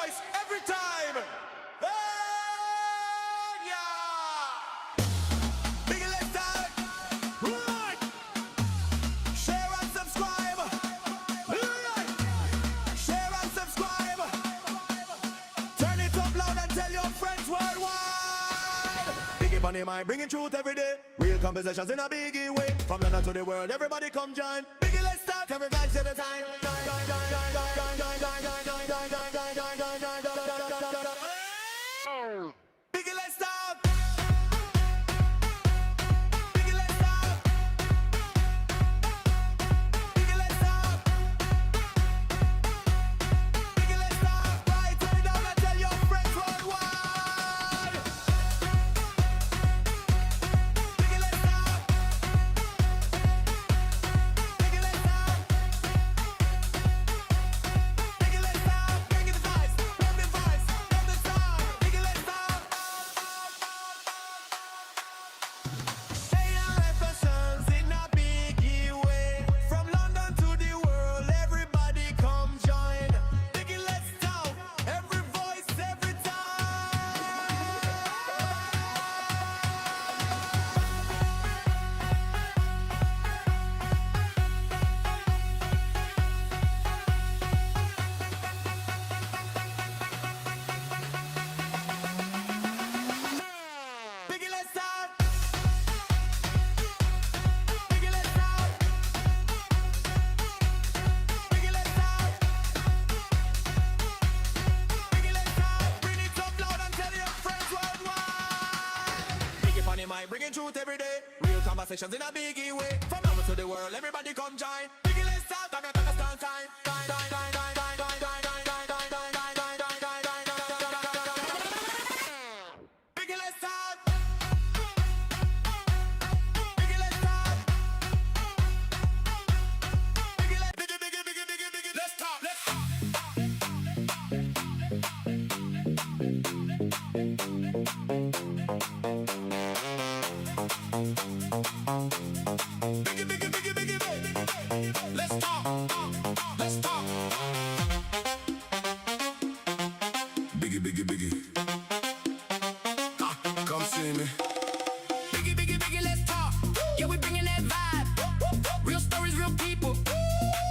voice every time. Hey, yeah. Biggie, let's start. Right. Share and subscribe. Right. Share and subscribe. Turn it up loud and tell your friends worldwide. Biggie on the mind, bringing truth every day. Real conversations in a biggie way. From London to the world, everybody come join. Biggie, let's start. Every vibes at a time. Biggie, let's start. Biggie, let's start. Biggie, let's start. Biggie, let's start. Right, turn it down and tell your friends worldwide. Biggie, let's start. Biggie, let's start. Biggie, let's start. Bring it the vibes, from the vibes, from the start. Biggie, let's start. Say your references in a biggie way. From London to the world, everybody come join. Biggie, let's talk. Every voice, every time. Biggie, let's start. Biggie, let's start. Biggie, let's start. Biggie, let's start. Bring it up loud and tell your friends worldwide. Biggie on the mic, bringing truth every day. Real conversations in a biggie way. From now to the world, everybody come join. Biggie, let's start. Time. Biggie, let's start. Biggie, let's start. Biggie, let's talk. Let's talk. Biggie. Let's talk. Let's talk. Biggie. Come see me. Biggie, let's talk. Yeah, we bringing that vibe. Real stories, real people.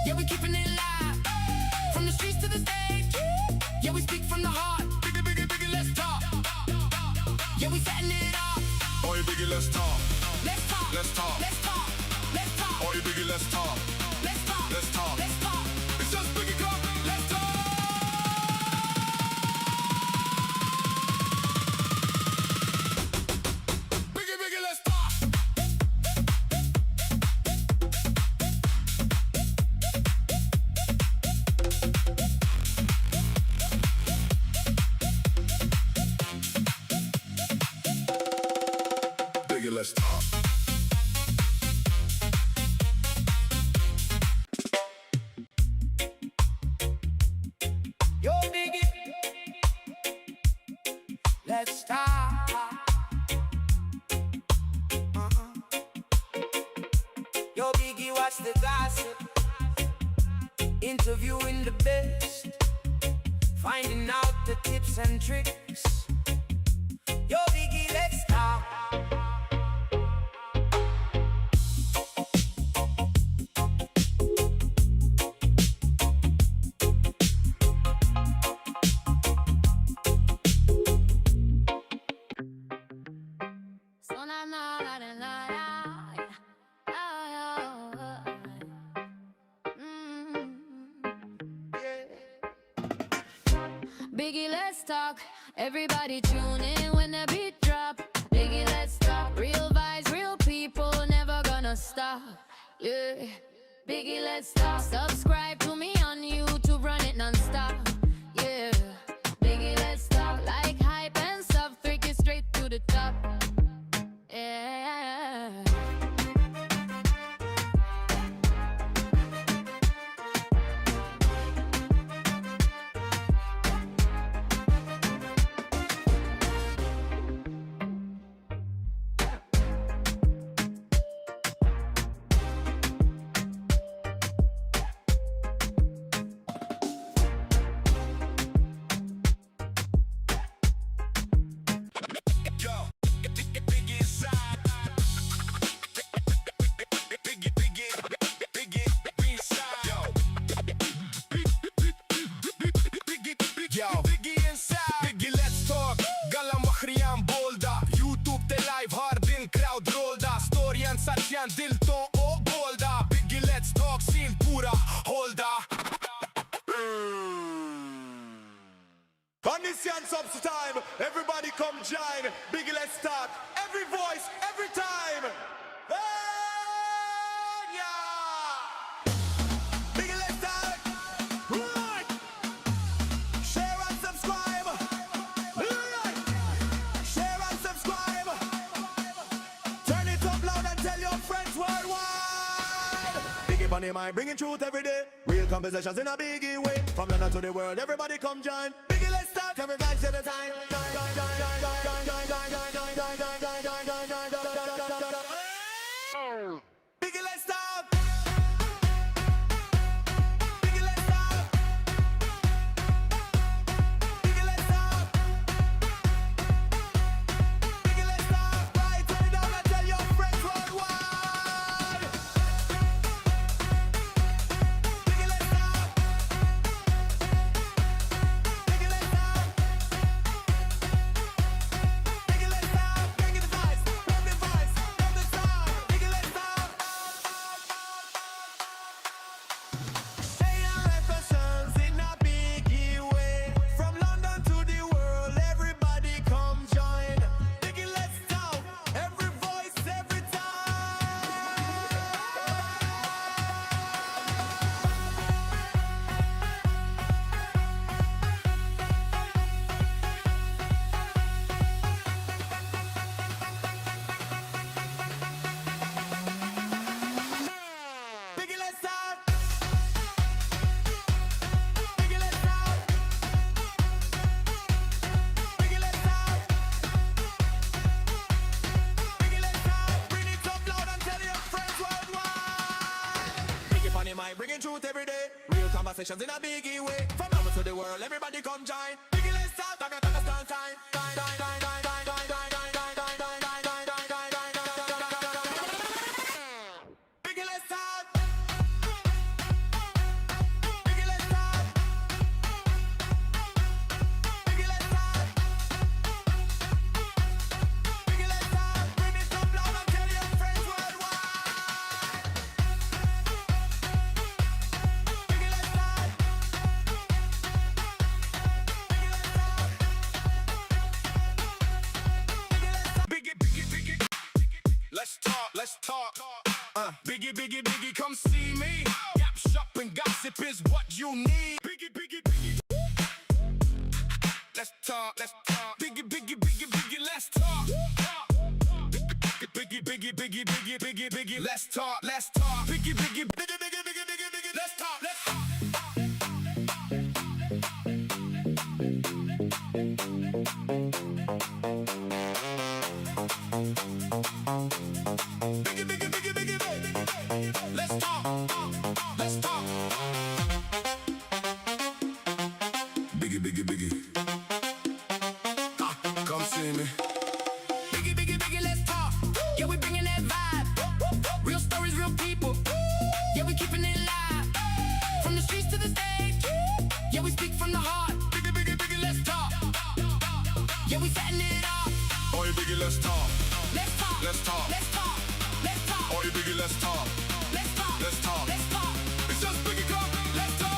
Yeah, we keeping it live. From the streets to the stage. Yeah, we speak from the heart. Biggie, let's talk. Yeah, we setting it up. Oi, Biggie, let's talk. Let's talk. Let's talk. Let's talk. Let's talk. Oi, Biggie, let's talk. Let's talk. Let's talk. Let's talk. It's just Biggie Club. Let's talk. Biggie, let's talk. Biggie, let's talk. Yo, Biggie, let's talk. Yo, Biggie, watch the gossip. Interviewing the best. Finding out the tips and tricks. Yo, Biggie, let's talk. Biggie, let's talk. Everybody tune in when the beat drop. Biggie, let's talk. Real vibes, real people, never gonna stop. Yeah. Biggie, let's talk. Subscribe to me on YouTube, run it non-stop. Yeah. Biggie, let's talk. Like hype and stuff, take it straight to the top. Yeah. Yo, Biggie inside, Biggie let's talk Għalla maħrijan bolda YouTube te live hardin crowd rolda Storjan sarġjan dilto o bolda Biggie let's talk sin pura holda On this Yan Subs time, everybody come join. Biggie, let's start. Every voice, every time. Hey, yeah. Biggie, let's start. Right. Share and subscribe. Right. Share and subscribe. Turn it up loud and tell your friends worldwide. Biggie on the mind, bringing truth every day. Real conversations in a biggie way. From London to the world, everybody come join. Biggie, let's start. Every vibes at a time. Biggie, let's start. Biggie, let's start. Biggie, let's start. Biggie, let's start. Right, turn it down and tell your friends worldwide. Biggie, let's start. Biggie, let's start. Biggie, let's start. Bring the vibes, from the vibes, from the start. Biggie, let's start. Say our reflections in a biggie way. From London to the world, everybody come join. Biggie, let's talk. Every voice, every time. Biggie, let's start. Biggie, let's start. Biggie, let's start. Biggie, let's start. Bring it up loud and tell your friends worldwide. Biggie on the mic, bringing truth every day. Real conversations in a biggie way. From London to the world, everybody come join. Biggie, let's start. Start time. Biggie, let's start. Biggie, let's start. Biggie, let's start. Biggie, let's start. Bring it up loud and tell your friends worldwide. Biggie, let's start. Biggie, let's start. Biggie, Biggie, Biggie let's talk Biggie, Biggie, Biggie, come see me Gap shop and gossip is what you need Biggie, Biggie, Biggie let's talk Biggie, Biggie, Biggie, Biggie, let's talk Biggie, Biggie, Biggie, Biggie, Biggie, Biggie, let's talk Biggie, Biggie, Biggie, Biggie, Biggie, Biggie, Biggie, let's talk Biggie, Biggie, Biggie, Biggie, Biggie, let's talk Biggie, Biggie, Biggie come see me Biggie, biggie, biggie, let's talk. Yeah, we bringing that vibe. Real stories, real people. Yeah, we keeping it live. From the streets to the stage. Yeah, we speak from the heart. Biggie, biggie, biggie, let's talk. Yeah, we setting it up. Oi, Biggie, let's talk Let's talk. Let's talk. Let's talk. Let's talk. Oi, Biggie, let's talk Let's talk. Let's talk. Let's talk. It's just Biggie Club. Let's talk.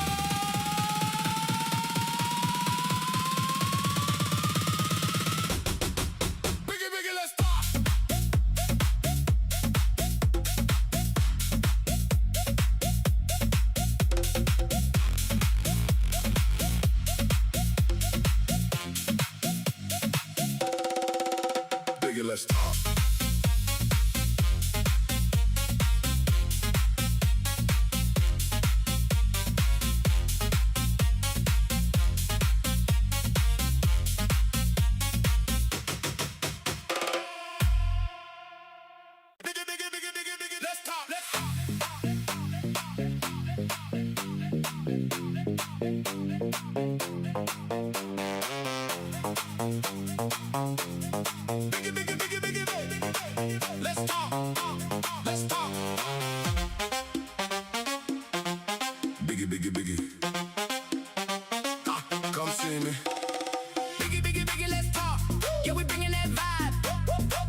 Biggie, Biggie, let's talk. Biggie, let's talk. Biggie, Biggie, Biggie, Biggie, Biggie, let's talk. Biggie, Biggie, Biggie, Biggie, Biggie, let's talk. Let's talk. Biggie, Biggie, Biggie. Come come see me. Biggie, biggie, biggie, let's talk. Yeah, we bringing that vibe.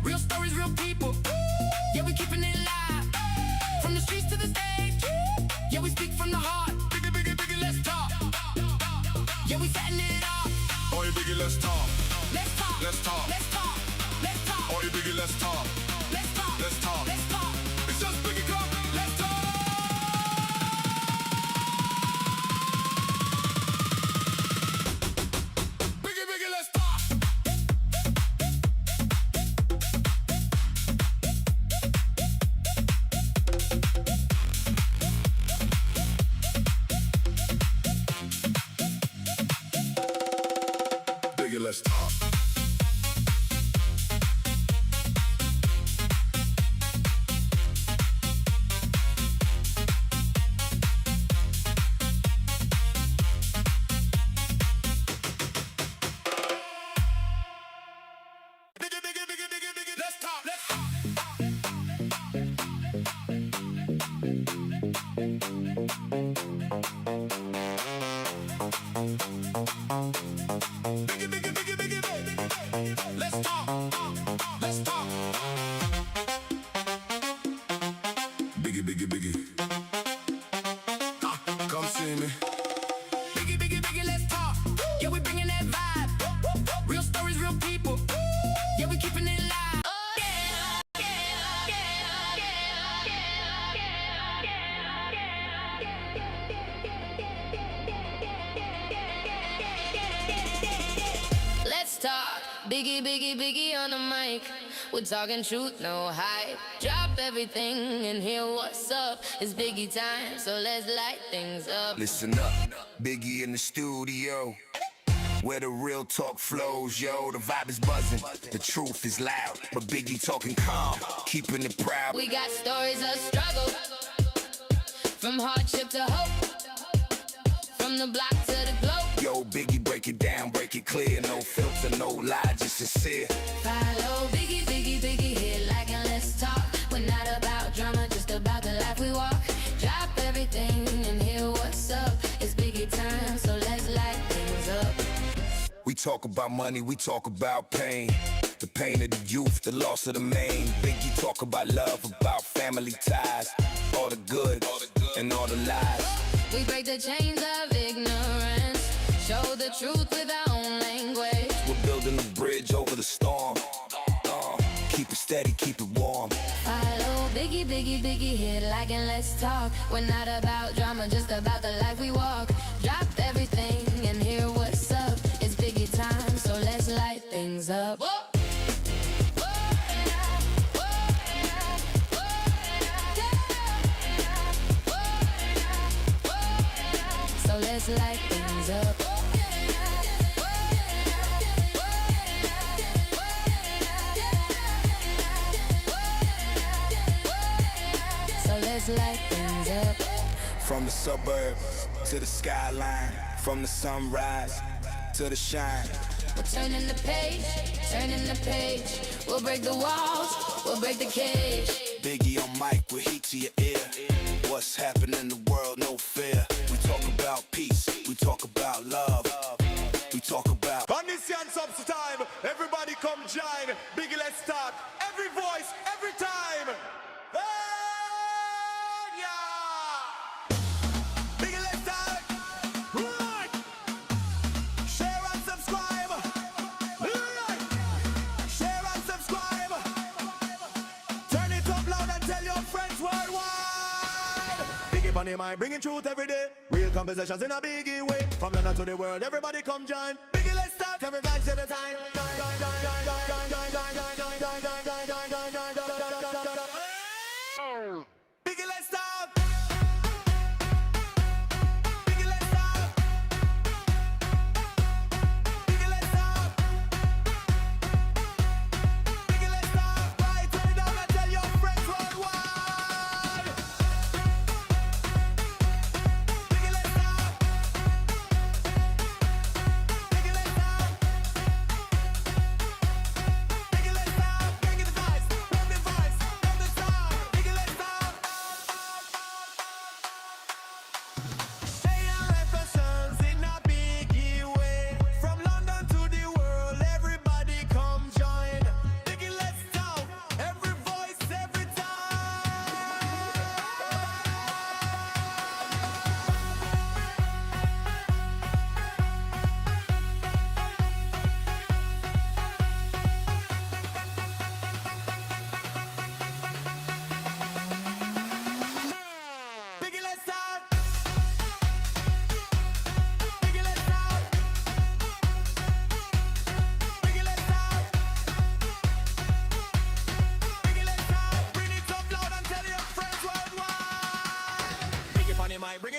Real stories, real people. Yeah, we keeping it live. From the streets to the stage. Yeah, we speak from the heart. Biggie, biggie, biggie, let's talk. Yeah, we setting it off. Oh, you biggie, let's talk. Let's talk. Let's talk. Let's talk. Let's talk. Oh, you biggie, let's talk. Let's talk. Let's talk. Let's talk. It's just Biggie Club. Let's talk. Biggie, biggie, let's talk. Biggie, let's talk. Biggie, biggie, biggie, biggie, biggie, let's talk. Let's talk. Biggie, biggie, biggie, biggie, biggie, let's talk. Let's talk. Biggie, biggie, biggie. Come see me. Biggie, biggie, biggie, let's talk. Yeah, we bringing that vibe. Real stories, real people. Yeah, we keeping it live. Let's talk. Biggie, biggie, biggie on the mic. We're talking truth, no hype. Drop everything and hear what's up. It's Biggie time, so let's light things up. Listen up, Biggie in the studio, where the real talk flows, yo. The vibe is buzzing, the truth is loud, but Biggie talking calm, keeping it proud. We got stories of struggle, from hardship to hope, from the block to the globe. Yo, Biggie, break it down, break it clear, no filter, no lie, just sincere. Follow Biggie, Biggie, Biggie, here like and let's talk. We're not about drama, just about the life we walk. Drop everything and hear what's up. It's Biggie time, so let's light things up. We talk about money, we talk about pain, the pain of the youth, the loss of the main. Biggie talk about love, about family ties, all the good and all the lies. We break the chains of ignorance, show the truth with our own language. We're building a bridge over the storm. Keep it steady, keep it warm. Follow Biggie, Biggie, Biggie, here like and let's talk. We're not about drama, just about the life we walk. Drop everything and hear what's up. It's Biggie time, so let's light things up. So let's light things up. So let's light things up. From the suburbs to the skyline, from the sunrise to the shine. We're turning the page, turning the page. We'll break the walls, we'll break the cage. Biggie on mic with heat to your ear. What's happening in the world, no fear. We talk about peace, we talk about love, we talk about. Condition subs time. Everybody come join. Biggie, let's start. Every voice, every time. Hey, yeah. Biggie, let's start. Right. Share and subscribe. Right. Share and subscribe. Turn it up loud and tell your friends worldwide. Biggie on the mind, bringing truth every day. Real conversations in a biggie way. From London to the world, everybody come join. Biggie, let's start. Every vibes at a time. Biggie, let's start. Biggie, let's start. Biggie, let's start. Biggie, let's start. Right, turn it down and tell your friends worldwide. Biggie, let's start. Biggie, let's start. Biggie, let's start. Bring it the vibes, bring the vibes, bring the sound. Biggie, let's start.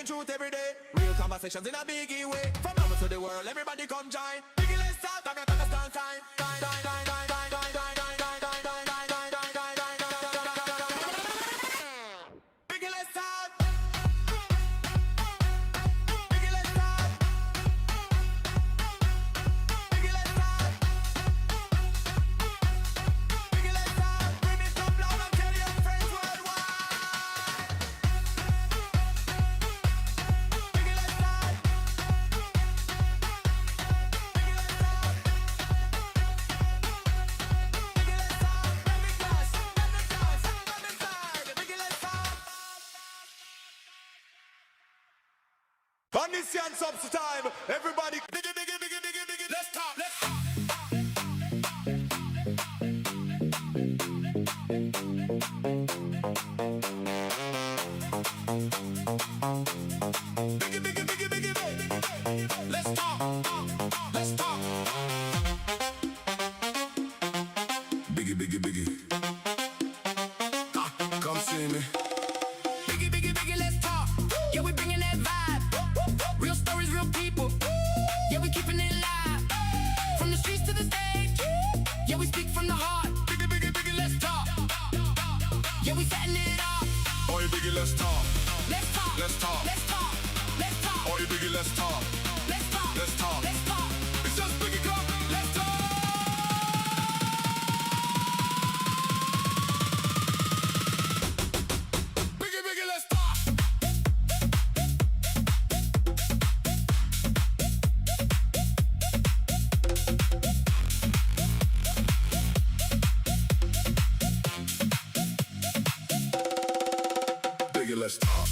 bringing truth every day. Real conversations in a biggie way. From home to the world, everybody come join. Biggie, let's start, talk time. Biggie, let's start. Biggie, let's start. Biggie, let's start. Biggie, let's start. Bring it up loud and tell your friends worldwide. Biggie, let's start. Biggie, let's start. Biggie, let's start. Let me dance, let me dance, let me start. Biggie, let's start. On this chance up to time, everybody. Biggie, biggie, biggie, biggie, biggie. Let's talk, let's talk. Biggie, biggie, biggie, biggie, biggie. Let's talk, let's talk. Biggie, biggie, biggie. Come see me. Biggie, biggie, biggie, let's talk. Yeah, we bringing that vibe. Real stories, real people. Yeah, we keeping it live. From the streets to the stage. Yeah, we speak from the heart. Biggie, biggie, biggie, let's talk. Yeah, we setting it up. Oi, biggie, let's talk. Let's talk. Let's talk. Let's talk. Let's talk. Oi, biggie, let's talk. Let's talk. Let's talk. Let's talk. It's just Biggie Club. Let's talk. Biggie, biggie, let's talk. Biggie, let's talk.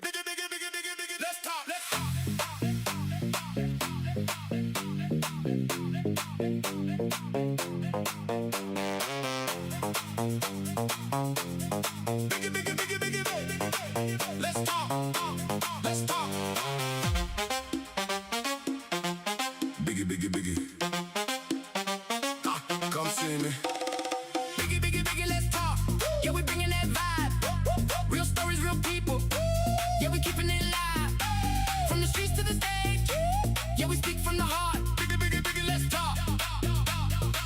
Biggie, biggie, biggie, biggie, biggie, let's talk, let's talk. Biggie, biggie, biggie, biggie, biggie. Let's talk, let's talk. Biggie, biggie, biggie. Come see me. Biggie, biggie, biggie, let's talk. Yeah, we bringing that vibe. Real stories, real people. Yeah, we keeping it live. From the streets to the stage. Yeah, we speak from the heart. Biggie, biggie, biggie, let's talk.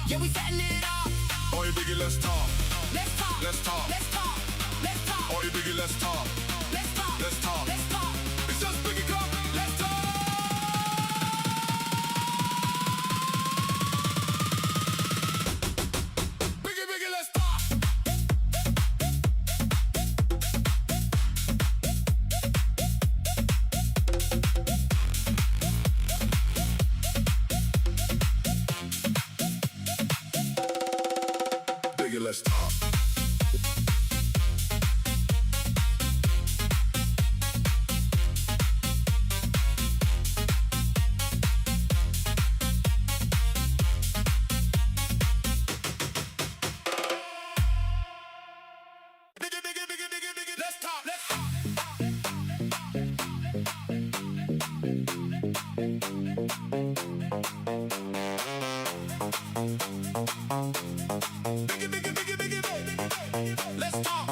Yeah, we setting it up. Oi, biggie, let's talk. Let's talk. Let's talk. Let's talk. Let's talk. Oi, biggie, let's talk. Let's talk. Let's talk. Let's talk. It's just Biggie Club. Let's talk. Biggie, biggie, let's talk. Biggie, let's talk. Biggie, biggie, biggie, biggie, biggie, let's talk, let's talk. Biggie, biggie, biggie, biggie, biggie. Let's talk,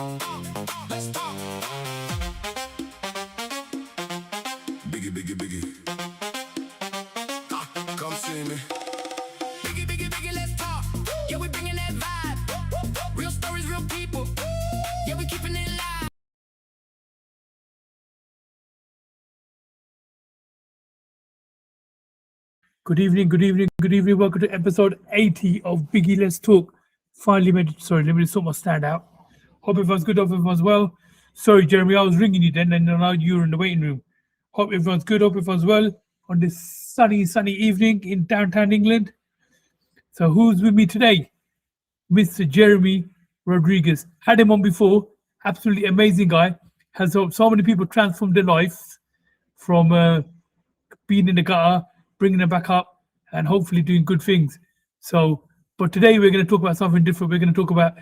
let's talk. Biggie, biggie, biggie. Come see me. Biggie, biggie, biggie, let's talk. Yeah, we bringing that vibe. Real stories, real people. Yeah, we keeping it live. Good evening, good evening, good evening. Welcome to episode 80 of Biggie Let's Talk. Finally made it. Sorry, let me just sort my stand out. Hope everyone's good, hope everyone's well. Sorry, Jeremy, I was ringing you then and now you're in the waiting room. Hope everyone's good, hope everyone's well on this sunny evening in downtown England. So who's with me today? Mr. Jeremy Rodriguez. Had him on before. Absolutely amazing guy. Has helped so many people transform their lives from being in the gutter, bringing them back up, and hopefully doing good things. So, but today we're going to talk about something different. We're going to talk about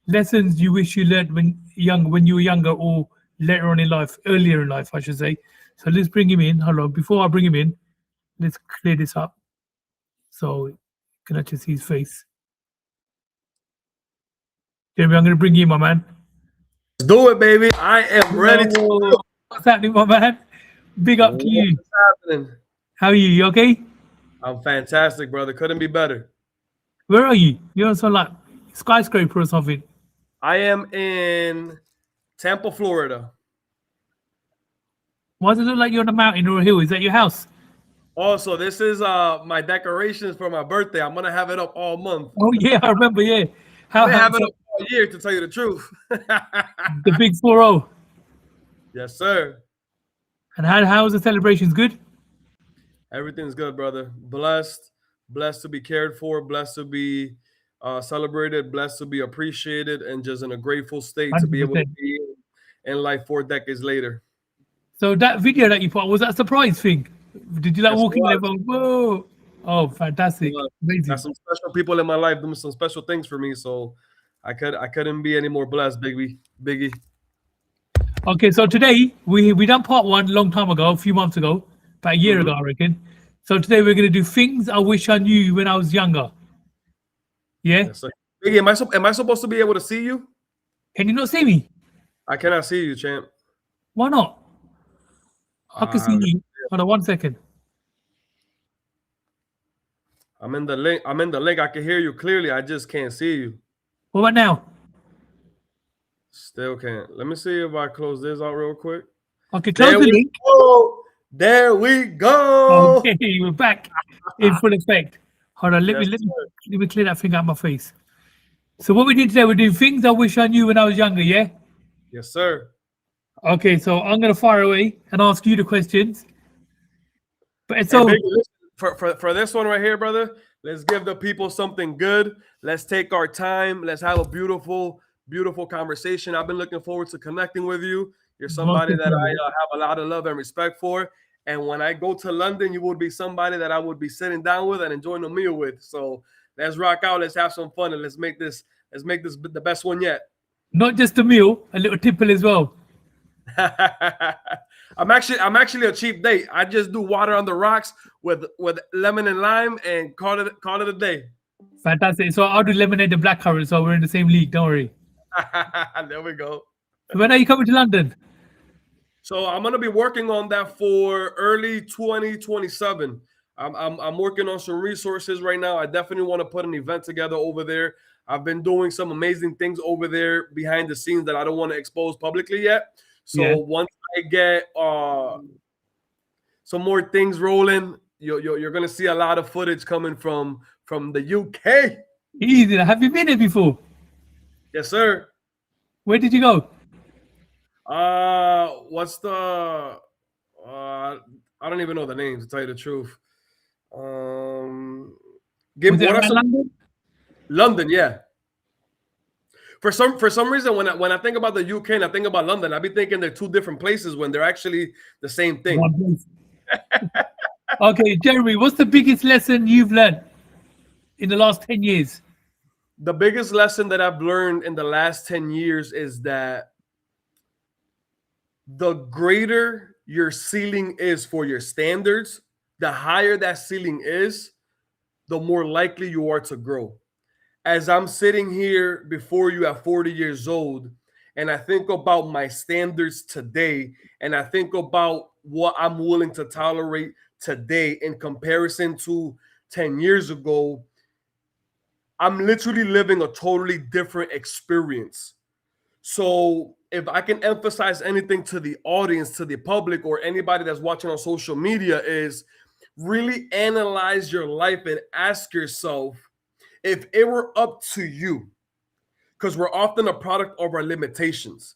lessons you wish you learned when you were younger, or later on in life, earlier in life, I should say. So let's bring him in. Hold on. Before I bring him in, let's clear this up so you can actually see his face. Jeremy, I'm going to bring you in, my man. Let's do it, baby. I am ready to Oh, what's happening, my man? Big up to you. What's happening? How are you? You okay? I'm fantastic, brother. Couldn't be better. Where are you? You're on some like skyscraper or something. I am in Tampa, Florida. Why does it look like you're on a mountain or a hill? Is that your house? Also, this is my decorations for my birthday. I'm gonna have it up all month. Oh yeah, I remember. Yeah, how I'm gonna have it handsome. up all year, to tell you the truth. The big 4-0. Yes, sir. And how was the celebrations? Good. Everything's good, brother. Blessed to be cared for, blessed to be celebrated, blessed to be appreciated, and just in a grateful state to be able to 100%. be in life 4 decades later. So that video that you put, was that a surprise thing? Did you like Yes, walking it there? was. Going, whoa! Oh, fantastic! Well, Amazing. got some special people in my life doing some special things for me, so I couldn't be any more blessed, Biggie. Okay, so today we done part 1 long time ago, a few months ago, about a year Mhm. ago, I reckon. So today we're gonna do things I wish I knew when I was younger. Yeah. Yes, sir. Biggie, am I supposed to be able to see you? Can you not see me? I cannot see you, champ. Why not? I can see Um, you. Hold on 1 second. I'm in the link. I can hear you clearly. I just can't see you. What about now? Still can't. Let me see if I close this out real quick. Okay, close There the we link. go. There we go. Okay, we're back in full effect. Hold on, let Yes, me clear that thing out of my face. So what we did today, we're doing things I wish I knew when I was younger, yeah? Yes, sir. Okay, so I'm gonna fire away and ask you the questions. But And so Biggie, listen, for this one right here, brother, let's give the people something good. Let's take our time. Let's have a beautiful conversation. I've been looking forward to connecting with you. You're somebody that I have a lot of love and respect for. And when I go to London, you would be somebody that I would be sitting down with and enjoying a meal with. So let's rock out. Let's have some fun, and let's make this the best one yet. not just a meal, a little tipple as well. I'm actually a cheap date. I just do water on the rocks with lemon and lime and call it a day. Fantastic. So I'll do lemonade and blackcurrant, so we're in the same league, don't worry. There we go. When are you coming to London? So I'm gonna be working on that for early 2027. I'm working on some resources right now. I definitely want to put an event together over there. I've been doing some amazing things over there behind the scenes that I don't want to expose publicly yet. So Yeah. once I get some more things rolling, you're gonna see a lot of footage coming from the UK. Easy. Have you been here before? Yes, sir. Where did you go? What's the I don't even know the names, to tell you the truth. Give Was it what are around some London? London, yeah. For some reason, when I think about the UK and I think about London, I be thinking they're 2 different places when they're actually the same thing. One place. Okay, Jeremy, what's the biggest lesson you've learned in the last 10 years? The biggest lesson that I've learned in the last 10 years is that the greater your ceiling is for your standards, the higher that ceiling is, the more likely you are to grow. As I'm sitting here before you at 40 years old, and I think about my standards today, and I think about what I'm willing to tolerate today in comparison to 10 years ago, I'm literally living a totally different experience. So if I can emphasize anything to the audience, to the public, or anybody that's watching on social media, is really analyze your life and ask yourself, if it were up to you, because we're often a product of our limitations.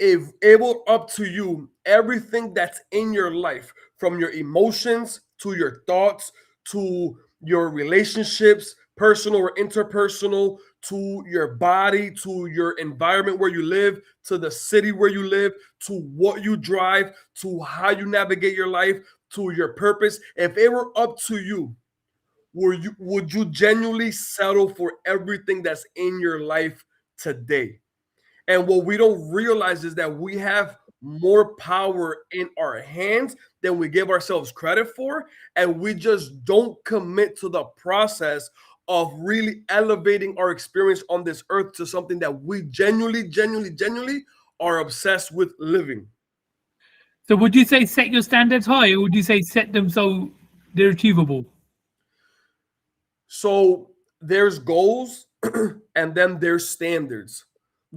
If it were up to you, everything that's in your life, from your emotions to your thoughts to your relationships, personal or interpersonal, to your body, to your environment where you live, to the city where you live, to what you drive, to how you navigate your life, to your purpose, if it were up to you, would you genuinely settle for everything that's in your life today? And what we don't realize is that we have more power in our hands than we give ourselves credit for. And we just don't commit to the process of really elevating our experience on this earth to something that we genuinely are obsessed with living. So would you say set your standards high, or would you say set them so they're achievable? So there's goals and then there's standards.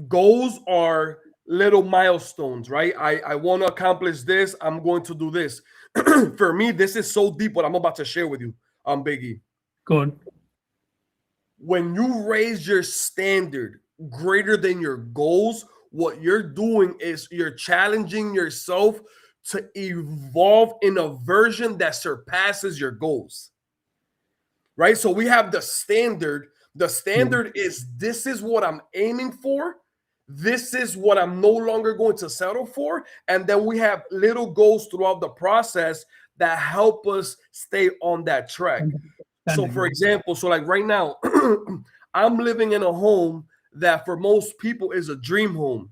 Goals are little milestones, right? I want to accomplish this. I'm going to do this. For me, this is so deep what I'm about to share with you, Biggie. Go on. When you raise your standard greater than your goals, what you're doing is you're challenging yourself to evolve in a version that surpasses your goals. Right? So we have the standard. The standard is this is what I'm aiming for. This is what I'm no longer going to settle for. And then we have little goals throughout the process that help us stay on that track. So for example, so like right now, I'm living in a home that for most people is a dream home.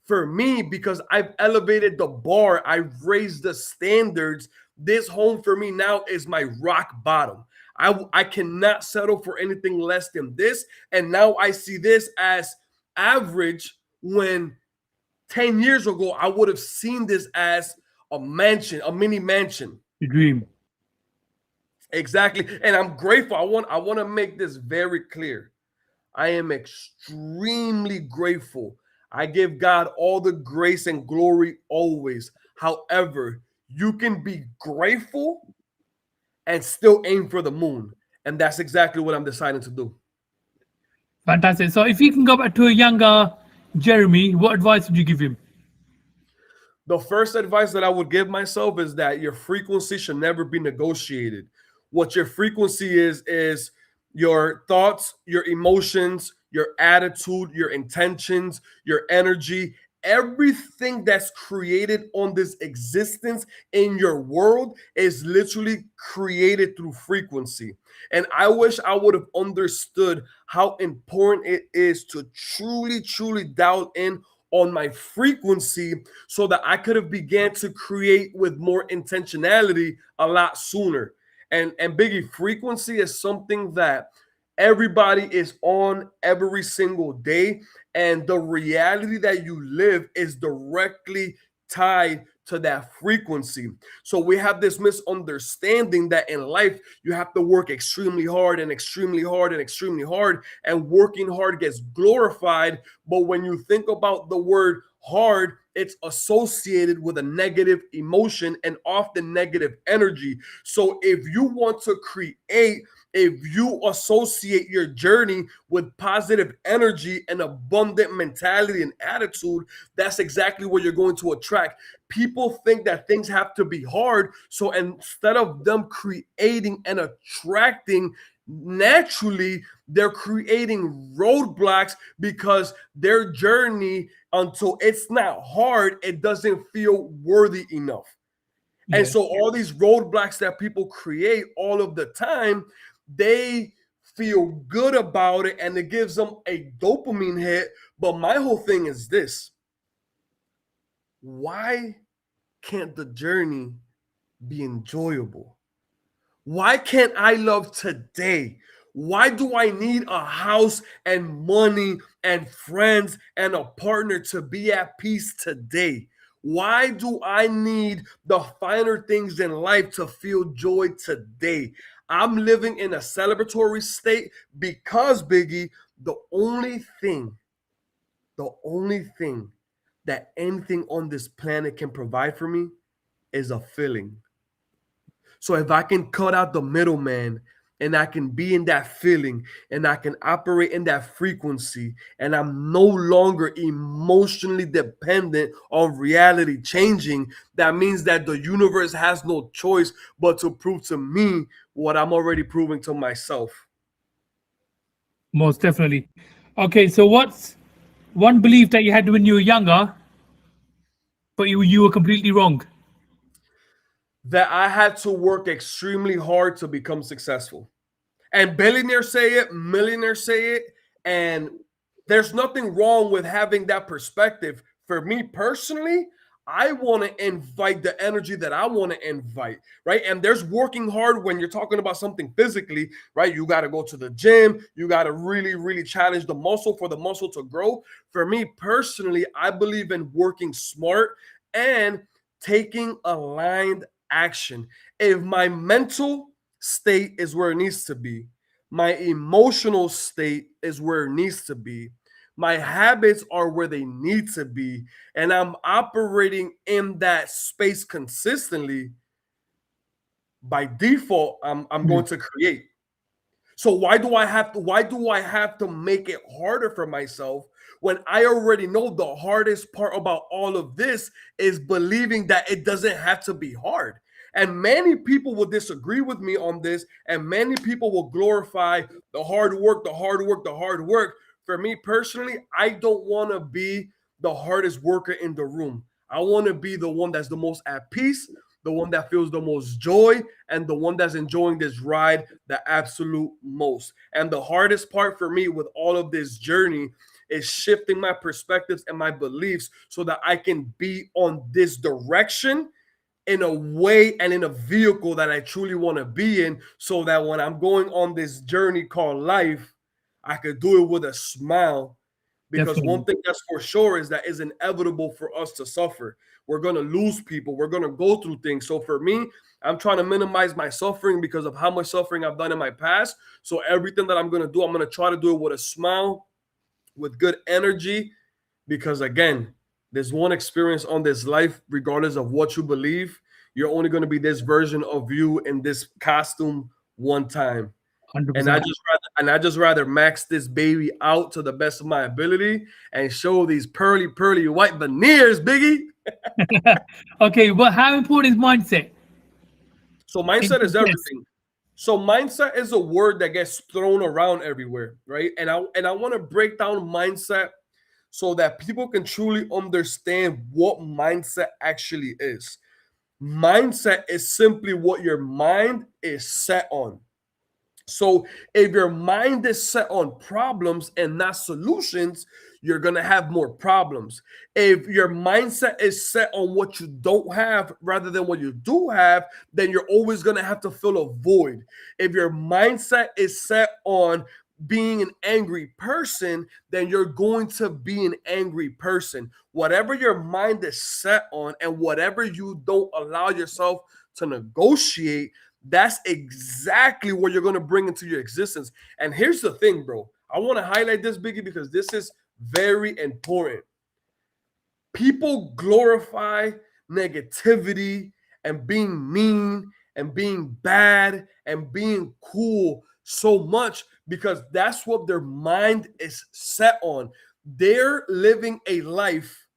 For me, because I've elevated the bar, I've raised the standards, this home for me now is my rock bottom. I cannot settle for anything less than this. And now I see this as average when 10 years ago, I would have seen this as a mansion, a mini mansion. The dream. Exactly. And I'm grateful. I want to make this very clear. I am extremely grateful. I give God all the grace and glory always. However, you can be grateful and still aim for the moon. And that's exactly what I'm deciding to do. Fantastic. So if you can go back to a younger Jeremy, what advice would you give him? The first advice that I would give myself is that your frequency should never be negotiated. What your frequency is your thoughts, your emotions, your attitude, your intentions, your energy, everything that's created on this existence in your world is literally created through frequency. And I wish I would have understood how important it is to truly dial in on my frequency so that I could have began to create with more intentionality a lot sooner. And Biggie, frequency is something that everybody is on every single day, and the reality that you live is directly tied to that frequency. So we have this misunderstanding that in life you have to work extremely hard and extremely hard and extremely hard, and working hard gets glorified. But when you think about the word hard, it's associated with a negative emotion and often negative energy. So if you want to create, if you associate your journey with positive energy and abundant mentality and attitude, that's exactly what you're going to attract. People think that things have to be hard. So instead of them creating and attracting naturally, they're creating roadblocks because their journey, until it's not hard, it doesn't feel worthy enough. Yeah. And so all these roadblocks that people create all of the time, they feel good about it and it gives them a dopamine hit. But my whole thing is this: why can't the journey be enjoyable? Why can't I love today? Why do I need a house and money and friends and a partner to be at peace today? Why do I need the finer things in life to feel joy today? I'm living in a celebratory state because, Biggie, the only thing that anything on this planet can provide for me is a feeling. So if I can cut out the middleman and I can be in that feeling and I can operate in that frequency, and I'm no longer emotionally dependent on reality changing, that means that the universe has no choice but to prove to me what I'm already proving to myself. Most definitely. Okay, so what's one belief that you had when you were younger, but you were completely wrong? That I had to work extremely hard to become successful. And billionaires say it, millionaires say it, and there's nothing wrong with having that perspective. For me personally, I want to invite the energy that I want to invite, right? And there's working hard when you're talking about something physically, right? You got to go to the gym. You got to really, really challenge the muscle for the muscle to grow. For me personally, I believe in working smart and taking aligned action. If my mental state is where it needs to be, my emotional state is where it needs to be, my habits are where they need to be, and I'm operating in that space consistently, by default, I'm going to create. So why do I have to make it harder for myself when I already know the hardest part about all of this is believing that it doesn't have to be hard? And many people will disagree with me on this, and many people will glorify the hard work, the hard work, the hard work. For me personally, I don't want to be the hardest worker in the room. I want to be the one that's the most at peace, the one that feels the most joy, and the one that's enjoying this ride the absolute most. And the hardest part for me with all of this journey is shifting my perspectives and my beliefs so that I can be on this direction in a way and in a vehicle that I truly want to be in, so that when I'm going on this journey called life, I could do it with a smile. Because Definitely. one thing that's for sure is that it's inevitable for us to suffer. We're going to lose people. We're going to go through things. So for me, I'm trying to minimize my suffering because of how much suffering I've done in my past. So everything that I'm going to do, I'm going to try to do it with a smile, with good energy. Because again, there's one experience on this life, regardless of what you believe. You're only going to be this version of you in this costume one time. 100%. And I just rather max this baby out to the best of my ability and show these pearly white veneers, Biggie. Okay, but how important is mindset? So mindset is Yes. everything. So mindset is a word that gets thrown around everywhere, right? And I want to break down mindset so that people can truly understand what mindset actually is. Mindset is simply what your mind is set on. So if your mind is set on problems and not solutions, you're going to have more problems. If your mindset is set on what you don't have rather than what you do have, then you're always going to have to fill a void. If your mindset is set on being an angry person, then you're going to be an angry person. Whatever your mind is set on and whatever you don't allow yourself to negotiate, that's exactly what you're going to bring into your existence. And here's the thing, bro. I want to highlight this, Biggie, because this is very important. People glorify negativity and being mean and being bad and being cool so much because that's what their mind is set on. They're living a life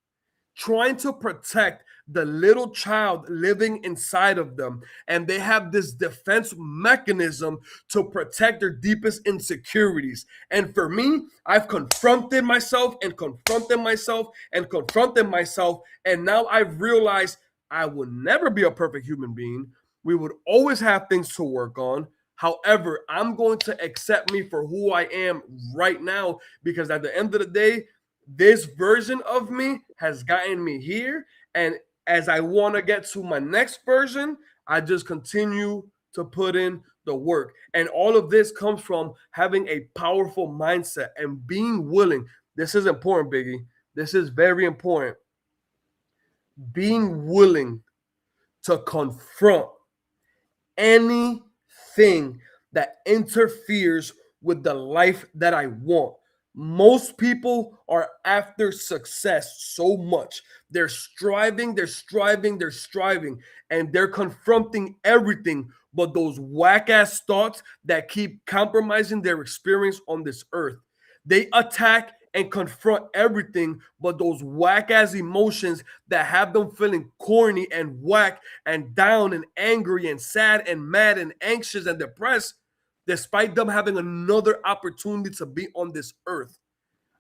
trying to protect the little child living inside of them, and they have this defense mechanism to protect their deepest insecurities. And for me, I've confronted myself and confronted myself and confronted myself, and now I've realized I will never be a perfect human being. We would always have things to work on. However, I'm going to accept me for who I am right now, because at the end of the day, this version of me has gotten me here. And as I want to get to my next version, I just continue to put in the work. And all of this comes from having a powerful mindset and being willing. This is important, Biggie. This is very important. Being willing to confront anything that interferes with the life that I want. Most people are after success so much. They're striving, and they're confronting everything but those whack-ass thoughts that keep compromising their experience on this earth. They attack and confront everything but those whack-ass emotions that have them feeling corny and whack and down and angry and sad and mad and anxious and depressed, despite them having another opportunity to be on this earth.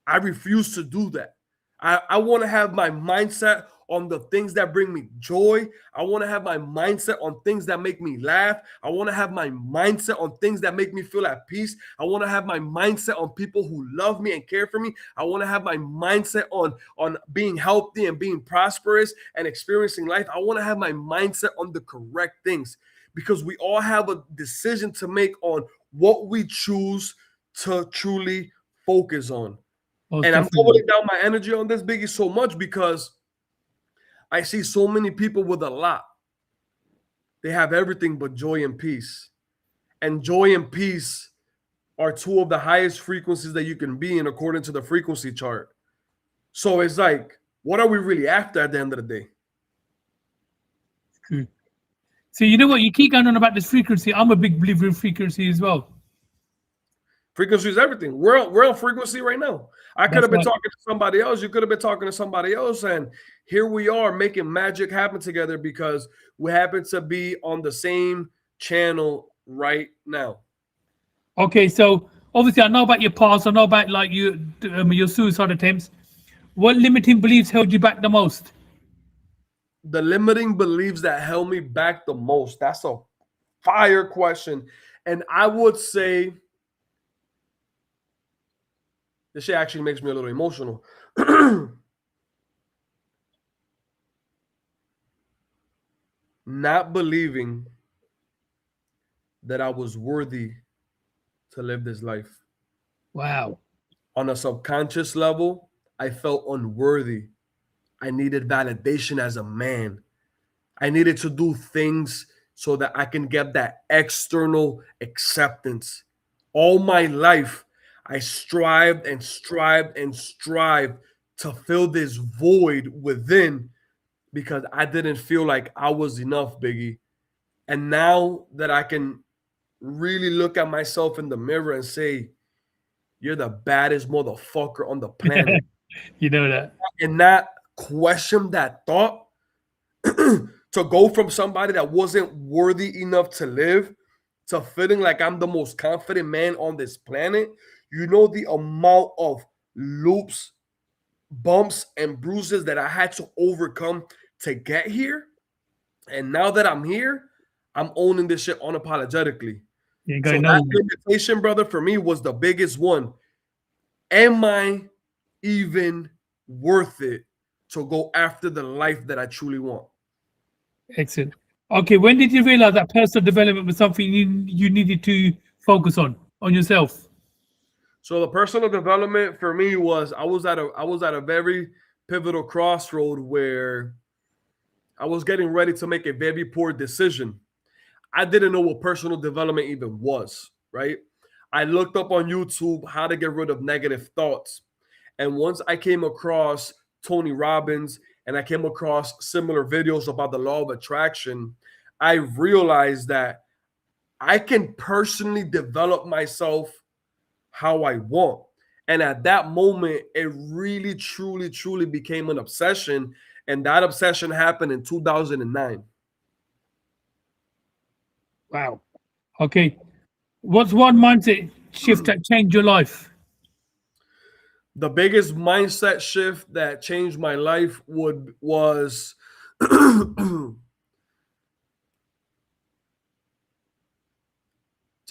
I refuse to do that. I want to have my mindset on the things that bring me joy. I want to have my mindset on things that make me laugh. I want to have my mindset on things that make me feel at peace. I want to have my mindset on people who love me and care for me. I want to have my mindset on being healthy and being prosperous and experiencing life. I want to have my mindset on the correct things, because we all have a decision to make on what we choose to truly focus on. Most And I'm definitely. doubling down my energy on this, Biggie, so much because I see so many people with a lot. They have everything but joy and peace. And joy and peace are two of the highest frequencies that you can be in according to the frequency chart. So it's like, what are we really after at the end of the day? True. So you know what? You keep going on about this frequency. I'm a big believer in frequency as well. Frequency is everything. We're on frequency right now. I could That's have been right. talking to somebody else. You could have been talking to somebody else. And here we are making magic happen together because we happen to be on the same channel right now. Okay, so obviously I know about your past. I know about like your suicide attempts. What limiting beliefs held you back the most? The limiting beliefs that held me back the most. That's a fire question. And I would say this shit actually makes me a little emotional. Not believing that I was worthy to live this life. Wow. On a subconscious level, I felt unworthy. I needed validation as a man. I needed to do things so that I can get that external acceptance. All my life, I strived and strived and strived to fill this void within because I didn't feel like I was enough, Biggie. And now that I can really look at myself in the mirror and say, you're the baddest motherfucker on the planet, You know that. and not question that thought, to go from somebody that wasn't worthy enough to live to feeling like I'm the most confident man on this planet. You know the amount of loops, bumps, and bruises that I had to overcome to get here. And now that I'm here, I'm owning this shit unapologetically. You ain't So going that nowhere. limitation, brother, for me was the biggest one. Am I even worth it to go after the life that I truly want? Excellent. Okay, when did you realize that personal development was something you needed to focus on yourself? So the personal development for me was I was at a very pivotal crossroad where I was getting ready to make a very poor decision. I didn't know what personal development even was, right? I looked up on YouTube how to get rid of negative thoughts. And once I came across Tony Robbins and I came across similar videos about the law of attraction, I realized that I can personally develop myself how I want. And at that moment, it really, truly, truly became an obsession. And that obsession happened in 2009. Wow. Okay. What's one mindset shift that changed your life? The biggest mindset shift that changed my life was to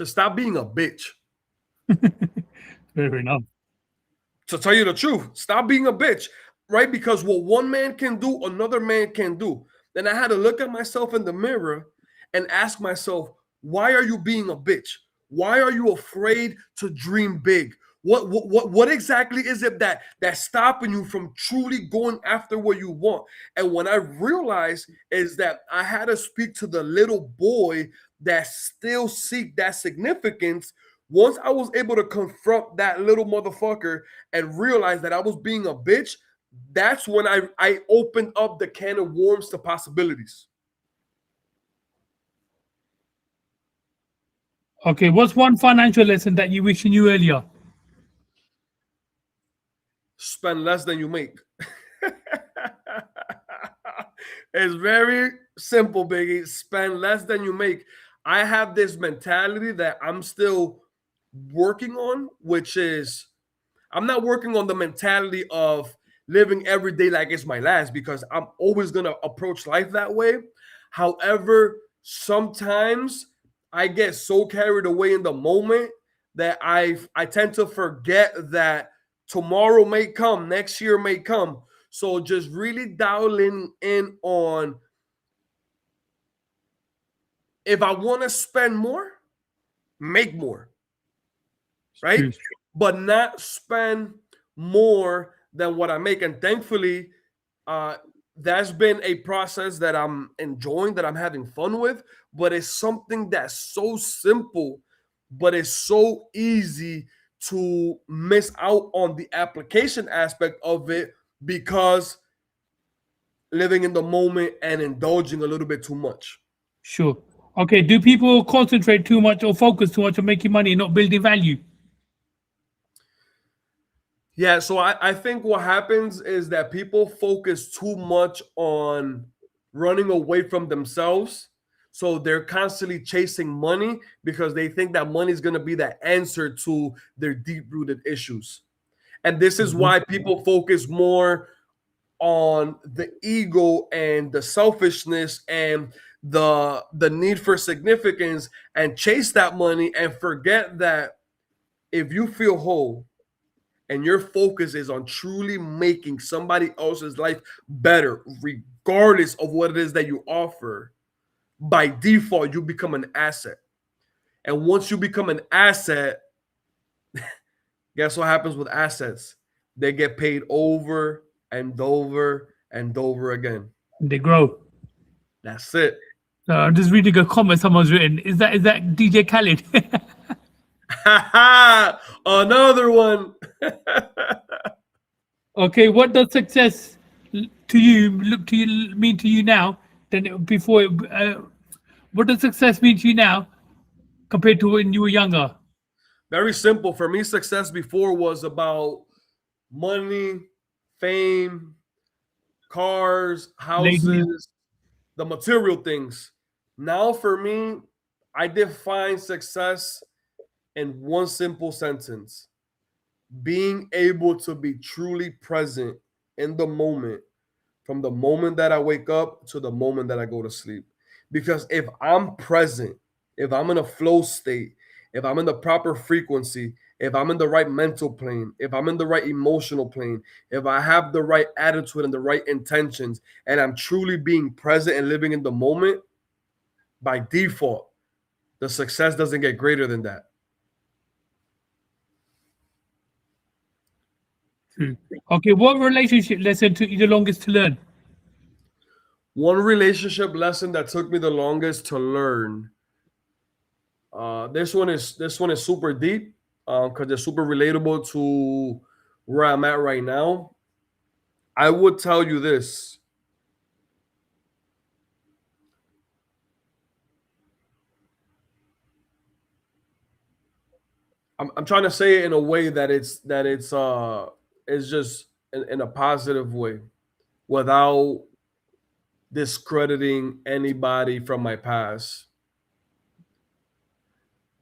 stop being a bitch. Fair enough. To tell you the truth, stop being a bitch, right? Because what one man can do, another man can do. Then I had to look at myself in the mirror and ask myself, why are you being a bitch? Why are you afraid to dream big? What exactly is it that's stopping you from truly going after what you want? And when I realized is that I had to speak to the little boy that still seek that significance. Once I was able to confront that little motherfucker and realize that I was being a bitch, that's when I opened up the can of worms to possibilities. Okay, what's one financial lesson that you wish you knew earlier? Spend less than you make. It's very simple, Biggie. Spend less than you make. I have this mentality that I'm still working on, which is I'm not working on the mentality of living every day like it's my last, because I'm always gonna approach life that way. However, sometimes I get so carried away in the moment that I tend to forget that tomorrow may come, next year may come. So just really dialing in on, if I want to spend more, make more, right? True. But not spend more than what I make. And thankfully, that's been a process that I'm enjoying, that I'm having fun with. But it's something that's so simple, but it's so easy to miss out on the application aspect of it, because living in the moment and indulging a little bit too much. Sure. Okay. Do people concentrate too much or focus too much on making money and not building value? Yeah, so I think what happens is that people focus too much on running away from themselves. So they're constantly chasing money because they think that money is going to be the answer to their deep rooted issues. And this is why people focus more on the ego and the selfishness and the need for significance, and chase that money and forget that if you feel whole and your focus is on truly making somebody else's life better, regardless of what it is that you offer, by default, you become an asset. And once you become an asset, guess what happens with assets? They get paid over and over and over again. They grow. That's it. I'm just reading a comment someone's written. Is that DJ Khaled? Another one. Okay, what does success mean to you now than before? What does success mean to you now compared to when you were younger? Very simple. For me, success before was about money, fame, cars, houses, Ladies. the material things. Now, for me, I define success in one simple sentence: being able to be truly present in the moment, from the moment that I wake up to the moment that I go to sleep. Because if I'm present, if I'm in a flow state, if I'm in the proper frequency, if I'm in the right mental plane, if I'm in the right emotional plane, if I have the right attitude and the right intentions, and I'm truly being present and living in the moment, by default, the success doesn't get greater than that. Okay, what relationship lesson took you the longest to learn? One relationship lesson that took me the longest to learn. This one is super deep, because it's super relatable to where I'm at right now. I would tell you this. I'm trying to say it in a way that it's just in a positive way, without discrediting anybody from my past.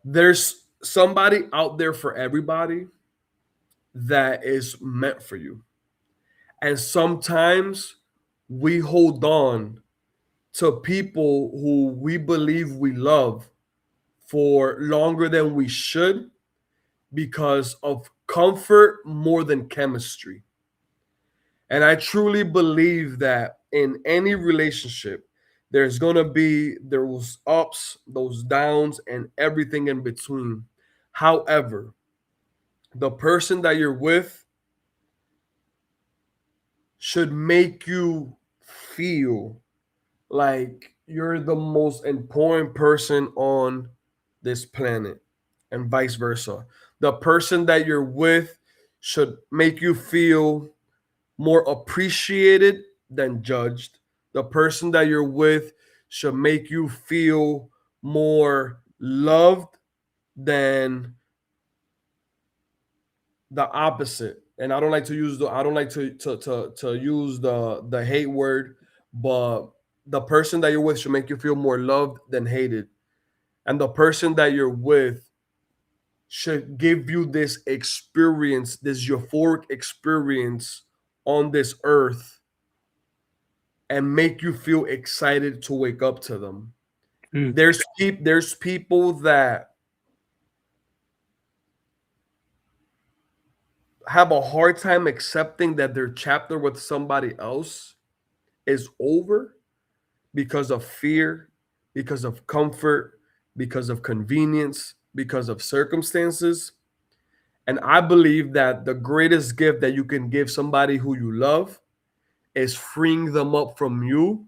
There's somebody out there for everybody that is meant for you. And sometimes we hold on to people who we believe we love for longer than we should, because of comfort more than chemistry. And I truly believe that in any relationship, there's going to be those ups, those downs, and everything in between. However, the person that you're with should make you feel like you're the most important person on this planet, and vice versa. The person that you're with should make you feel more appreciated than judged. The person that you're with should make you feel more loved than the opposite. And I don't like to use the hate word, but the person that you're with should make you feel more loved than hated. And the person that you're with should give you this experience, this euphoric experience on this earth and make you feel excited to wake up to them. Mm. There's people that have a hard time accepting that their chapter with somebody else is over because of fear, because of comfort, because of convenience, because of circumstances. And I believe that the greatest gift that you can give somebody who you love is freeing them up from you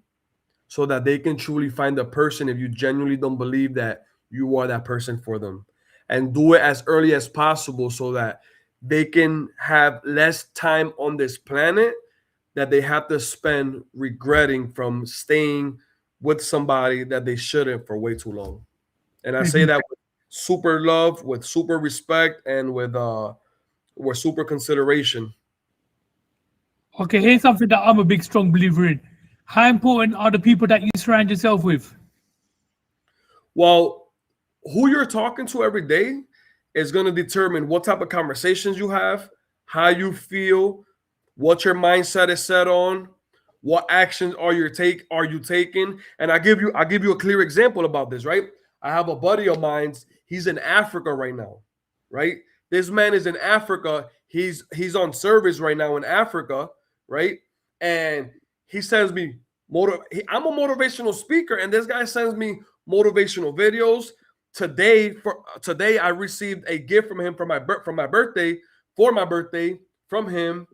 so that they can truly find a person if you genuinely don't believe that you are that person for them. And do it as early as possible so that they can have less time on this planet that they have to spend regretting from staying with somebody that they shouldn't for way too long. And I say that with super love, with super respect, and with super consideration. Okay, here's something that I'm a big, strong believer in. How important are the people that you surround yourself with? Well, who you're talking to every day is going to determine what type of conversations you have, how you feel, what your mindset is set on, what actions are you taking. And I give you a clear example about this, right? I have a buddy of mine. He's in Africa right now, right? This man is in Africa. He's on service right now in Africa, right? And he sends me I'm a motivational speaker, and this guy sends me motivational videos. Today I received a gift from him for my birthday from him,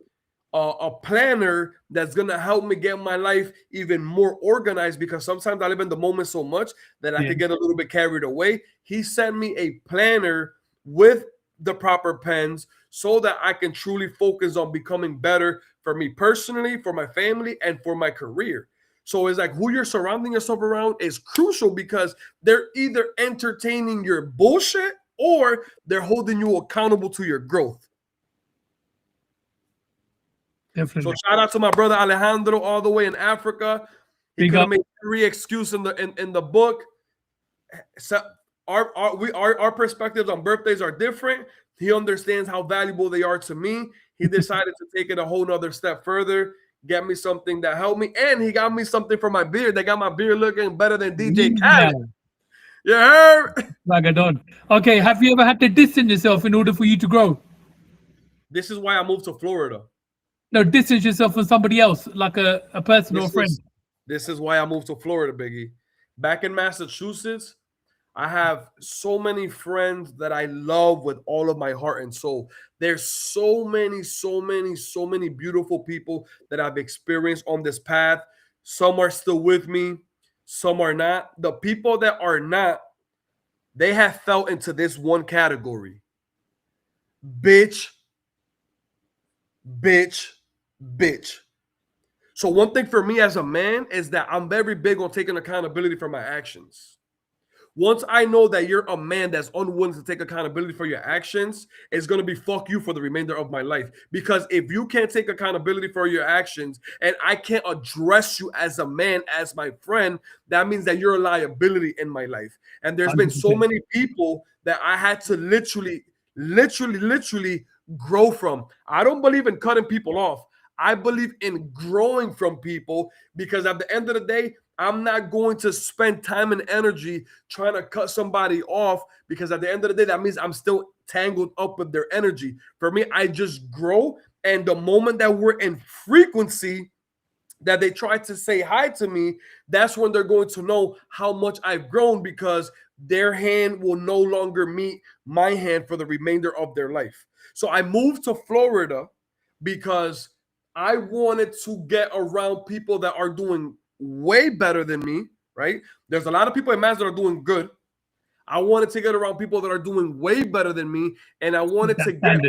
a planner that's gonna help me get my life even more organized, because sometimes I live in the moment so much that I could get a little bit carried away. He sent me a planner with the proper pens so that I can truly focus on becoming better for me personally, for my family, and for my career. So it's like who you're surrounding yourself around is crucial, because they're either entertaining your bullshit or they're holding you accountable to your growth. Definitely. So shout out to my brother Alejandro all the way in Africa. He could have made every excuse in the book. So our perspectives on birthdays are different. He understands how valuable they are to me. He decided to take it a whole nother step further, get me something that helped me, and he got me something for my beard. They got my beard looking better than DJ Khaled. You heard? Ragadon. Okay, have you ever had to distance yourself in order for you to grow? This is why I moved to Florida. No, distance yourself from somebody else, like a person or a friend. This is why I moved to Florida, Biggie. Back in Massachusetts, I have so many friends that I love with all of my heart and soul. There's so many beautiful people that I've experienced on this path. Some are still with me, some are not. The people that are not, they have fell into this one category. Bitch. So one thing for me as a man is that I'm very big on taking accountability for my actions. Once I know that you're a man that's unwilling to take accountability for your actions, it's going to be fuck you for the remainder of my life. Because if you can't take accountability for your actions and I can't address you as a man, as my friend, that means that you're a liability in my life. And there's been so many people that I had to literally grow from. I don't believe in cutting people off. I believe in growing from people, because at the end of the day, I'm not going to spend time and energy trying to cut somebody off, because at the end of the day, that means I'm still tangled up with their energy. For me, I just grow. And the moment that we're in frequency, that they try to say hi to me, that's when they're going to know how much I've grown, because their hand will no longer meet my hand for the remainder of their life. So I moved to Florida because I wanted to get around people that are doing way better than me, right? There's a lot of people in Mass that are doing good. I wanted to get around people that are doing way better than me, and I wanted to get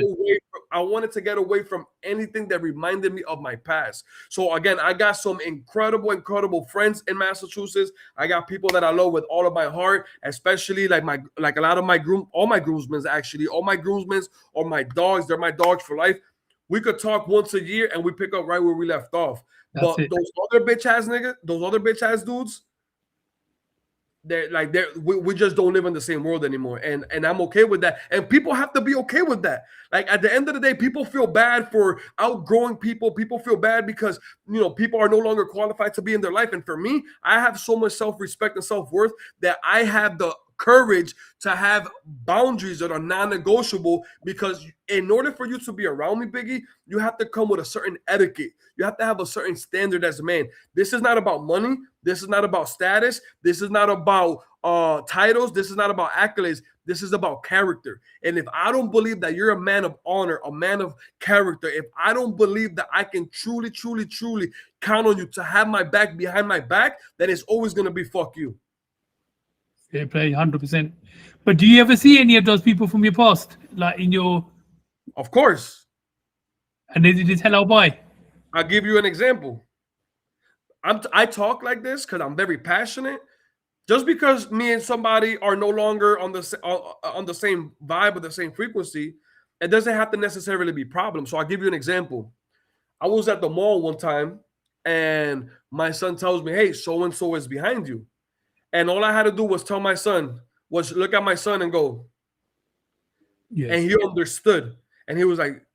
away from anything that reminded me of my past. So again, I got some incredible friends in Massachusetts. I got people that I love with all of my heart, especially like a lot of my all my groomsmen are my dogs. They're my dogs for life. We could talk once a year and we pick up right where we left off. Those other bitch ass dudes, we just don't live in the same world anymore, and I'm okay with that, and people have to be okay with that. Like at the end of the day, people feel bad for outgrowing people feel bad because people are no longer qualified to be in their life. And for me, I have so much self-respect and self-worth that I have the courage to have boundaries that are non-negotiable, because in order for you to be around me, Biggie, you have to come with a certain etiquette. You have to have a certain standard as a man. This is not about money. This is not about status. This is not about titles. This is not about accolades. This is about character. And if I don't believe that you're a man of honor, a man of character, if I don't believe that I can truly, truly, truly count on you to have my back behind my back, then it's always going to be fuck you. Fair play, 100%. But do you ever see any of those people from your past, like in your? Of course. And they did tell out why? I'll give you an example. I talk like this because I'm very passionate. Just because me and somebody are no longer on the same vibe or the same frequency, it doesn't have to necessarily be a problem. So I'll give you an example. I was at the mall one time, and my son tells me, "Hey, so and so is behind you." And all I had to do was tell my son, look at my son and go. Yes. And he understood. And he was like,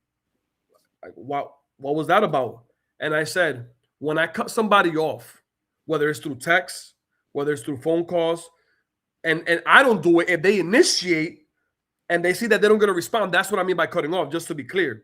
what was that about? And I said, when I cut somebody off, whether it's through text, whether it's through phone calls, and I don't do it, if they initiate and they see that they don't get a response, that's what I mean by cutting off, just to be clear.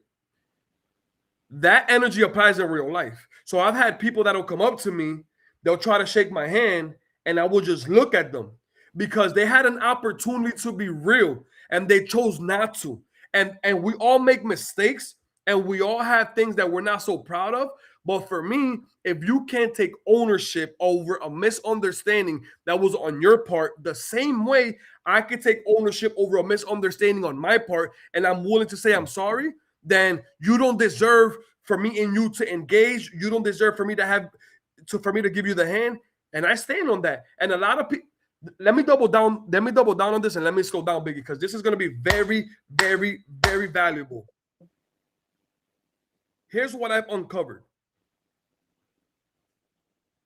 That energy applies in real life. So I've had people that'll come up to me, they'll try to shake my hand, and I will just look at them because they had an opportunity to be real and they chose not to. And we all make mistakes and we all have things that we're not so proud of. But for me, if you can't take ownership over a misunderstanding that was on your part, the same way I could take ownership over a misunderstanding on my part, and I'm willing to say I'm sorry, then you don't deserve for me and you to engage. You don't deserve for me to give you the hand. And I stand on that. And a lot of people, let me double down on this, and let me slow down, Biggie, because this is going to be very, very, very valuable. Here's what I've uncovered.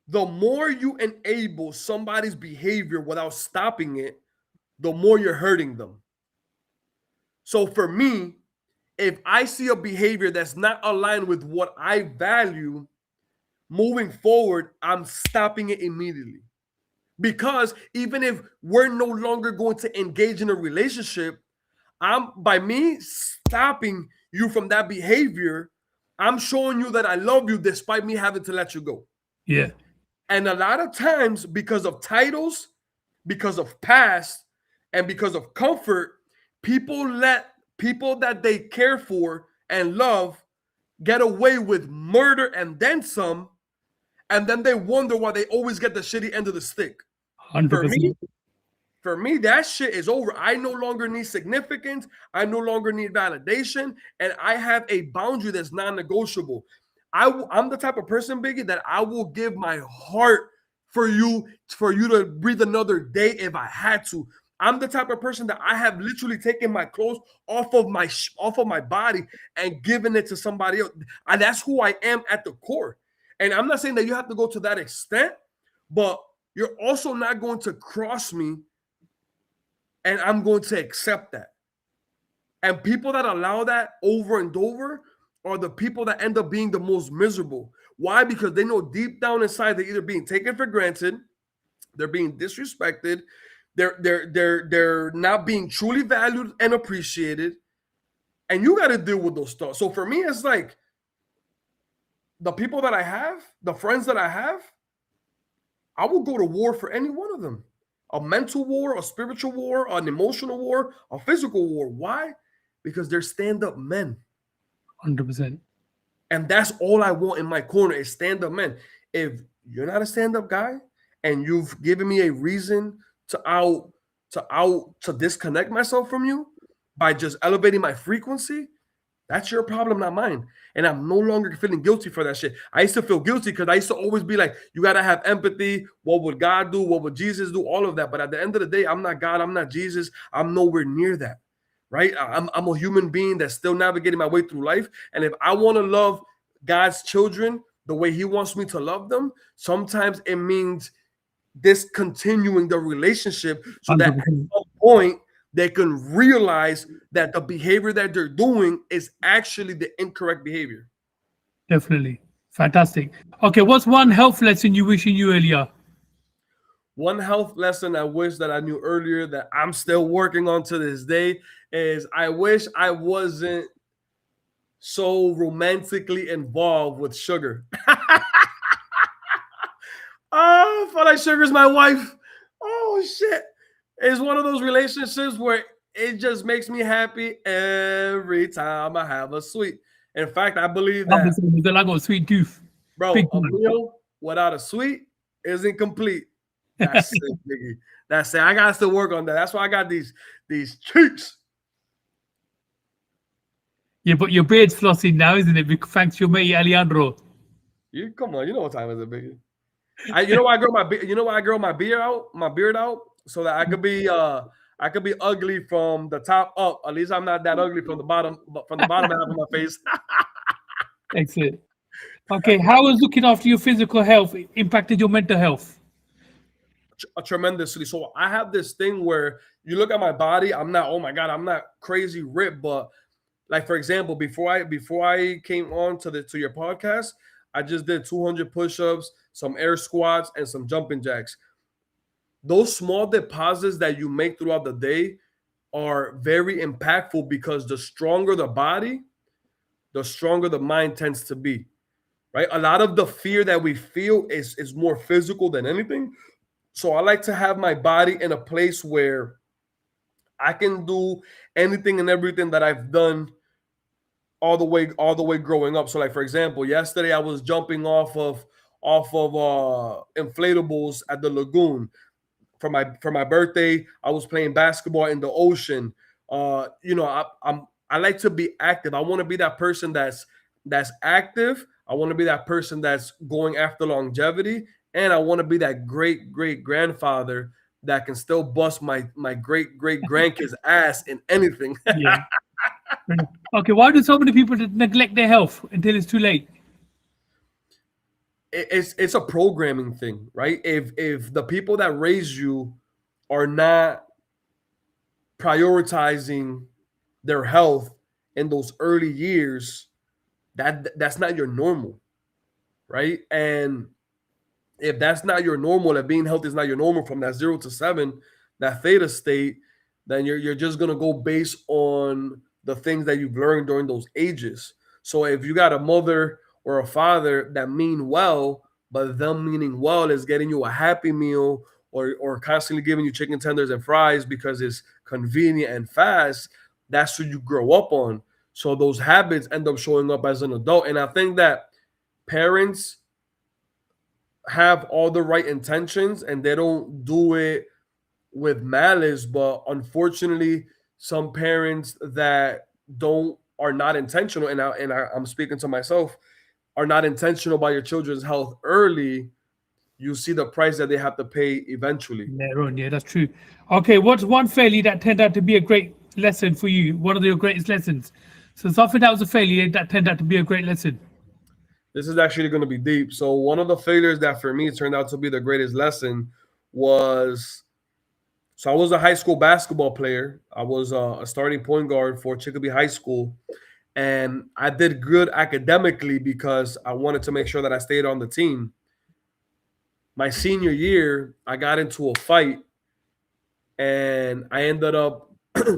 The more you enable somebody's behavior without stopping it, the more you're hurting them. So for me, if I see a behavior that's not aligned with what I value, moving forward, I'm stopping it immediately. Because even if we're no longer going to engage in a relationship, by me stopping you from that behavior, I'm showing you that I love you despite me having to let you go. Yeah. And a lot of times, because of titles, because of past, and because of comfort, people let people that they care for and love get away with murder and then some. And then they wonder why they always get the shitty end of the stick. 100%. For me, that shit is over. I no longer need significance. I no longer need validation. And I have a boundary that's non-negotiable. I'm the type of person, Biggie, that I will give my heart for you to breathe another day if I had to. I'm the type of person that I have literally taken my clothes off of my body and given it to somebody else. And that's who I am at the core. And I'm not saying that you have to go to that extent, but you're also not going to cross me, and I'm going to accept that. And people that allow that over and over are the people that end up being the most miserable. Why? Because they know deep down inside they're either being taken for granted, they're being disrespected, they're not being truly valued and appreciated, and you got to deal with those thoughts. So for me, it's like, the people that I have, the friends that I have, I will go to war for any one of them. A mental war, a spiritual war, an emotional war, a physical war. Why? Because they're stand-up men. 100%. And that's all I want in my corner is stand-up men. If you're not a stand-up guy and you've given me a reason to disconnect myself from you by just elevating my frequency, that's your problem, not mine. And I'm no longer feeling guilty for that shit. I used to feel guilty because I used to always be like, you got to have empathy. What would God do? What would Jesus do? All of that. But at the end of the day, I'm not God. I'm not Jesus. I'm nowhere near that, right? I'm a human being that's still navigating my way through life. And if I want to love God's children the way he wants me to love them, sometimes it means discontinuing the relationship so that at 100%. some point they can realize that the behavior that they're doing is actually the incorrect behavior. Definitely. Fantastic. Okay, what's one health lesson you wish you knew earlier? One health lesson I wish that I knew earlier that I'm still working on to this day is I wish I wasn't so romantically involved with sugar. Oh, I feel like sugar's my wife. Oh shit. It's one of those relationships where it just makes me happy every time I have a sweet. In fact, I believe I'm the that, same. I got a sweet tooth. bro, Big a one. meal without a sweet isn't complete. That's it, Biggie. That's it. I got to work on that. That's why I got these cheeks. Yeah, but your beard's flossing now, isn't it? Thanks to your mate Alejandro. You come on, you know what time is it, Biggie? You know why I grow my beard out so that I could be ugly from the top up. At least I'm not that ugly from the bottom half of my face. Excellent. Okay, how has looking after your physical health impacted your mental health? Tremendously. So I have this thing where you look at my body, I'm not, oh my God, I'm not crazy ripped, but like for example, before I came on to your podcast, I just did 200 push-ups, some air squats, and some jumping jacks. Those small deposits that you make throughout the day are very impactful because the stronger the body, the stronger the mind tends to be, right? A lot of the fear that we feel is more physical than anything. So I like to have my body in a place where I can do anything and everything that I've done all the way growing up. So like for example, yesterday I was jumping off of inflatables at the lagoon. For my birthday, I was playing basketball in the ocean. I like to be active. I want to be that person that's active. I want to be that person that's going after longevity, and I want to be that great grandfather that can still bust my great grandkids' ass in anything. Yeah. Okay, why do so many people neglect their health until it's too late? It's a programming thing, right? If the people that raise you are not prioritizing their health in those early years, that's not your normal, right? And if that's not your normal, if being healthy is not your normal from that 0 to 7, that theta state, then you're just gonna go based on the things that you've learned during those ages. So if you got a mother or a father that mean well, but them meaning well is getting you a Happy Meal or constantly giving you chicken tenders and fries because it's convenient and fast, that's what you grow up on. So those habits end up showing up as an adult. And I think that parents have all the right intentions and they don't do it with malice, but unfortunately some parents that are not intentional, and I'm speaking to myself, are not intentional about your children's health early, you see the price that they have to pay eventually. Later on, yeah, that's true. Okay, what's one failure that turned out to be a great lesson for you? One of your greatest lessons. So something that was a failure that turned out to be a great lesson. This is actually going to be deep. So one of the failures that for me turned out to be the greatest lesson was, so I was a high school basketball player. I was a starting point guard for Chicopee High School. And I did good academically because I wanted to make sure that I stayed on the team. My senior year, I got into a fight and I ended up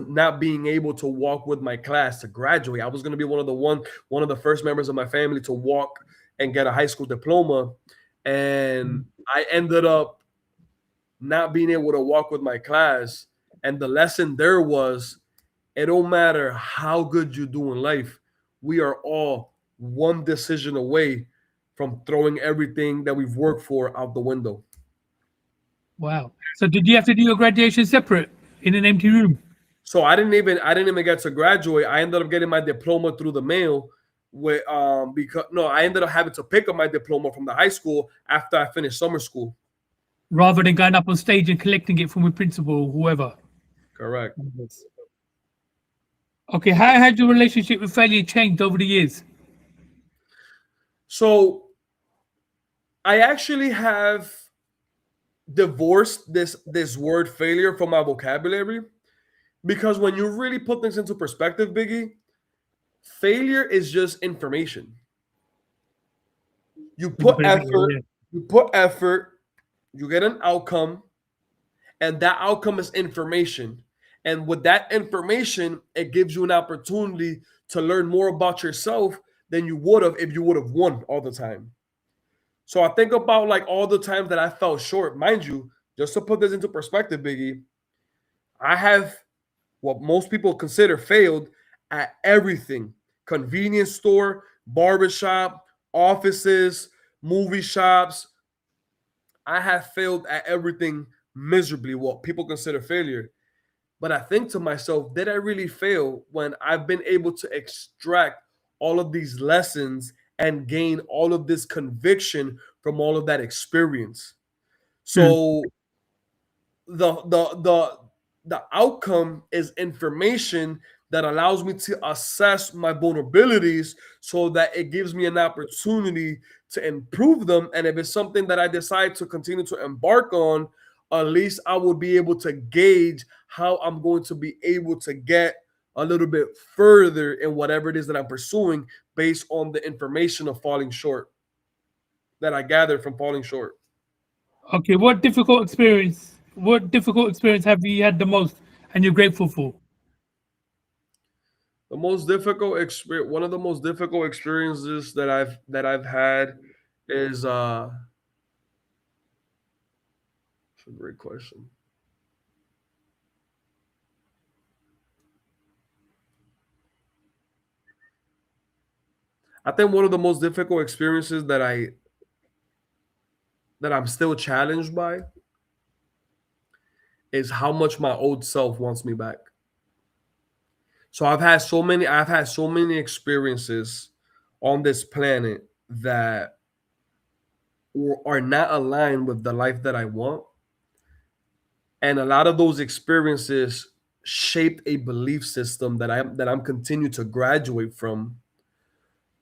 not being able to walk with my class to graduate. I was going to be one of the first members of my family to walk and get a high school diploma. And I ended up not being able to walk with my class. And the lesson there was, it don't matter how good you do in life, we are all one decision away from throwing everything that we've worked for out the window. Wow. So did you have to do your graduation separate in an empty room? So I didn't even get to graduate. I ended up getting my diploma through the mail I ended up having to pick up my diploma from the high school after I finished summer school. Rather than going up on stage and collecting it from a principal or whoever. Correct. Okay, how has your relationship with failure changed over the years? So I actually have divorced this word failure from my vocabulary, because when you really put things into perspective, Biggie, failure is just information. You put effort, Yeah. you put effort, you get an outcome, and that outcome is information. And with that information, it gives you an opportunity to learn more about yourself than you would have if you would have won all the time. So I think about like all the times that I fell short. Mind you, just to put this into perspective, Biggie, I have what most people consider failed at everything: convenience store, barbershop, offices, movie shops. I have failed at everything miserably, what people consider failure. But I think to myself, did I really fail when I've been able to extract all of these lessons and gain all of this conviction from all of that experience? Hmm. So the outcome is information that allows me to assess my vulnerabilities so that it gives me an opportunity to improve them. And if it's something that I decide to continue to embark on, at least I will be able to gauge how I'm going to be able to get a little bit further in whatever it is that I'm pursuing based on the information of falling short that I gathered from falling short. Okay, what difficult experience? What difficult experience have you had the most, and you're grateful for? The most difficult experience, one of the most difficult experiences that I've had is it's a great question. I think one of the most difficult experiences that I'm still challenged by is how much my old self wants me back. So I've had so many experiences on this planet that are not aligned with the life that I want. And a lot of those experiences shaped a belief system that I'm continuing to graduate from.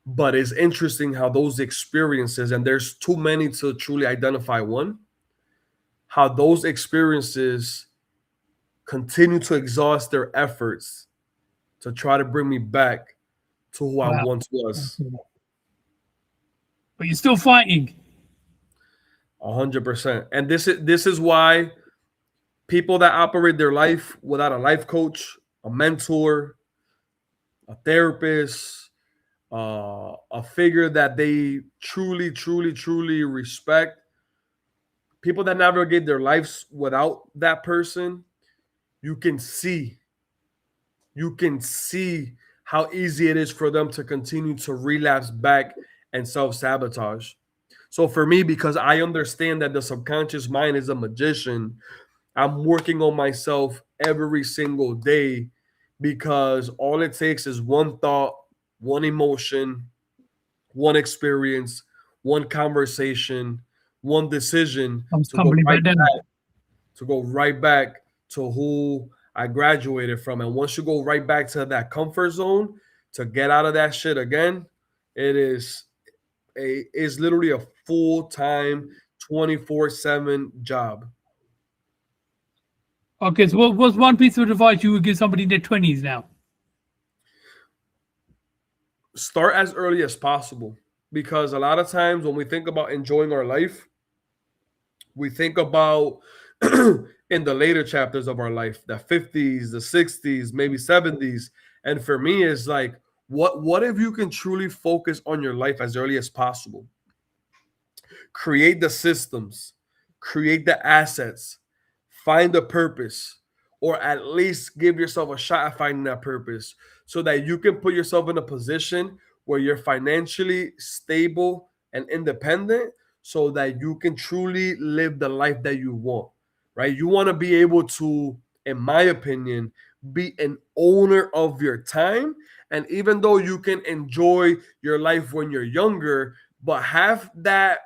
But it's interesting how those experiences, and there's too many to truly identify one, how those experiences continue to exhaust their efforts to try to bring me back to who I Wow. once was. But you're still fighting. 100%. And this is why people that operate their life without a life coach, a mentor, a therapist, a figure that they truly, truly, truly respect, people that navigate their lives without that person, you can see, you can see how easy it is for them to continue to relapse back and self sabotage. So for me, because I understand that the subconscious mind is a magician, I'm working on myself every single day because all it takes is one thought, one emotion, one experience, one conversation, one decision Comes to go tumbling right back down. back, to go right back to who I graduated from. And once you go right back to that comfort zone, to get out of that shit again, it is literally a full-time 24/7 job. Okay, so what's one piece of advice you would give somebody in their 20s now? Start as early as possible, because a lot of times when we think about enjoying our life, we think about in the later chapters of our life, the 50s, the 60s, maybe 70s. And for me, it's like, what if you can truly focus on your life as early as possible? Create the systems, create the assets, find a purpose, or at least give yourself a shot at finding that purpose so that you can put yourself in a position where you're financially stable and independent so that you can truly live the life that you want, right? You want to be able to, in my opinion, be an owner of your time. And even though you can enjoy your life when you're younger, but have that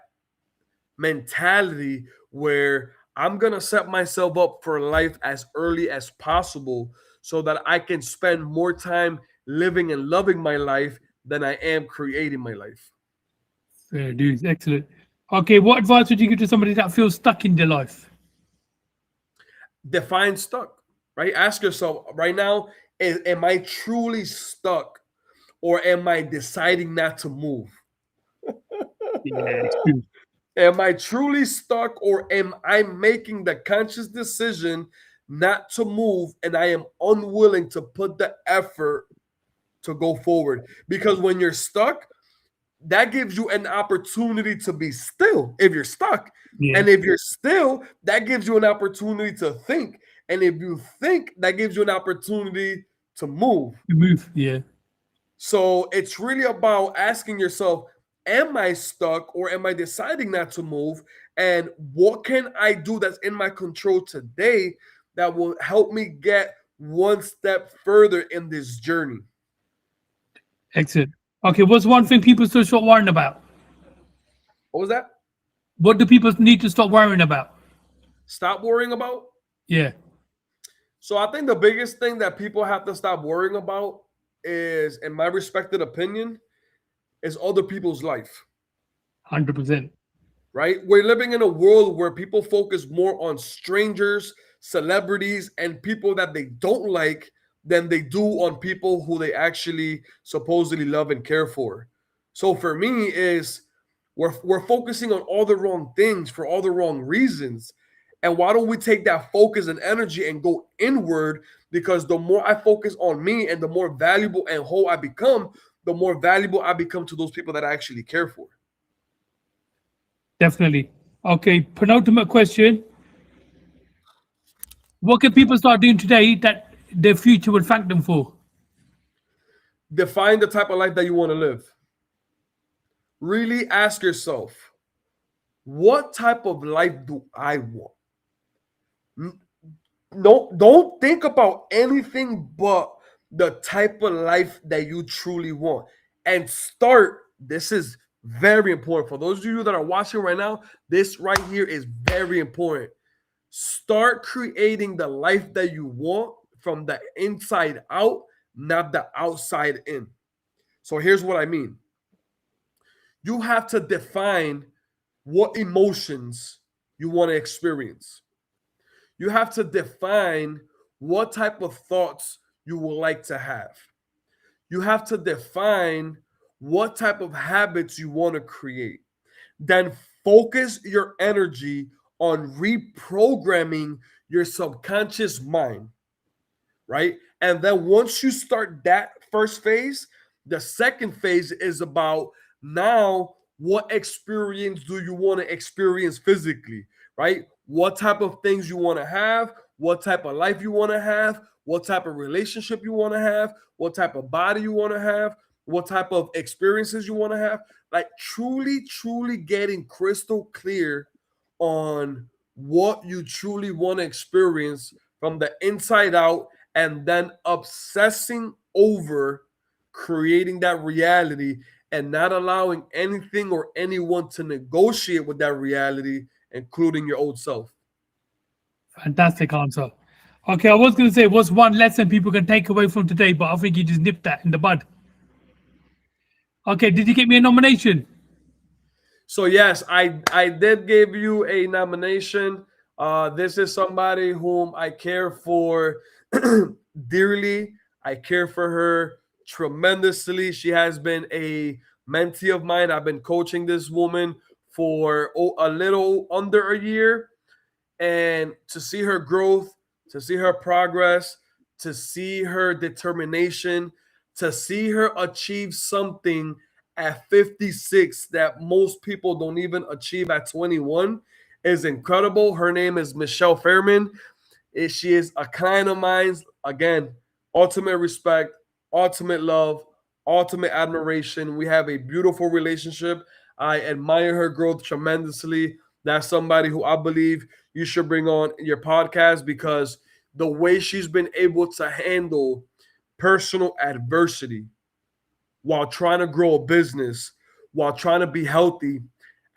mentality where I'm going to set myself up for life as early as possible so that I can spend more time living and loving my life than I am creating my life. Yeah, dude, excellent. Okay, what advice would you give to somebody that feels stuck in their life? Define stuck, right? Ask yourself right now, am I truly stuck or am I deciding not to move? Yeah, it's true. Am I truly stuck or am I making the conscious decision not to move and I am unwilling to put the effort to go forward? Because when you're stuck, that gives you an opportunity to be still if you're stuck. Yeah, And if you're still, that gives you an opportunity to think. And if you think, that gives you an opportunity to move. you move. Yeah, So it's really about asking yourself, am I stuck or am I deciding not to move? And what can I do that's in my control today that will help me get one step further in this journey? excellent. Okay, what's one thing people still stop worrying about? What was that? What do people need to stop worrying about? Stop worrying about? Yeah, So I think the biggest thing that people have to stop worrying about is, in my respected opinion, is other people's life. 100%. Right? We're living in a world where people focus more on strangers, celebrities, and people that they don't like than they do on people who they actually supposedly love and care for. So for me is we're focusing on all the wrong things for all the wrong reasons. And why don't we take that focus and energy and go inward? Because the more I focus on me and the more valuable and whole I become, the more valuable I become to those people that I actually care for. Definitely. Okay, penultimate question. What can people start doing today that their future will thank them for? Define the type of life that you want to live. Really ask yourself, what type of life do I want? No, don't think about anything but the type of life that you truly want. And start, this is very important. For those of you that are watching right now, this right here is very important. Start creating the life that you want from the inside out, not the outside in. So here's what I mean. You have to define what emotions you want to experience. You have to define what type of thoughts you would like to have. You have to define what type of habits you want to create. Then focus your energy on reprogramming your subconscious mind, right? And then once you start that first phase, the second phase is about now what experience do you want to experience physically, right? What type of things you want to have, what type of life you want to have, what type of relationship you want to have, what type of body you want to have, what type of experiences you want to have. Like truly getting crystal clear on what you truly want to experience from the inside out, and then obsessing over creating that reality and not allowing anything or anyone to negotiate with that reality, including your old self. Fantastic answer. Okay, I was going to say, what's one lesson people can take away from today, but I think you just nipped that in the bud. Okay, did you get me a nomination? So yes, I did give you a nomination. This is somebody whom I care for dearly. I care for her tremendously. She has been a mentee of mine. I've been coaching this woman for a little under a year, and to see her growth, to see her progress, to see her determination, to see her achieve something at 56 that most people don't even achieve at 21 is incredible. Her name is Michelle Fairman. She is a client of mine. Again, ultimate respect, ultimate love, ultimate admiration. We have a beautiful relationship. I admire her growth tremendously. That's somebody who I believe you should bring on your podcast, because the way she's been able to handle personal adversity while trying to grow a business, while trying to be healthy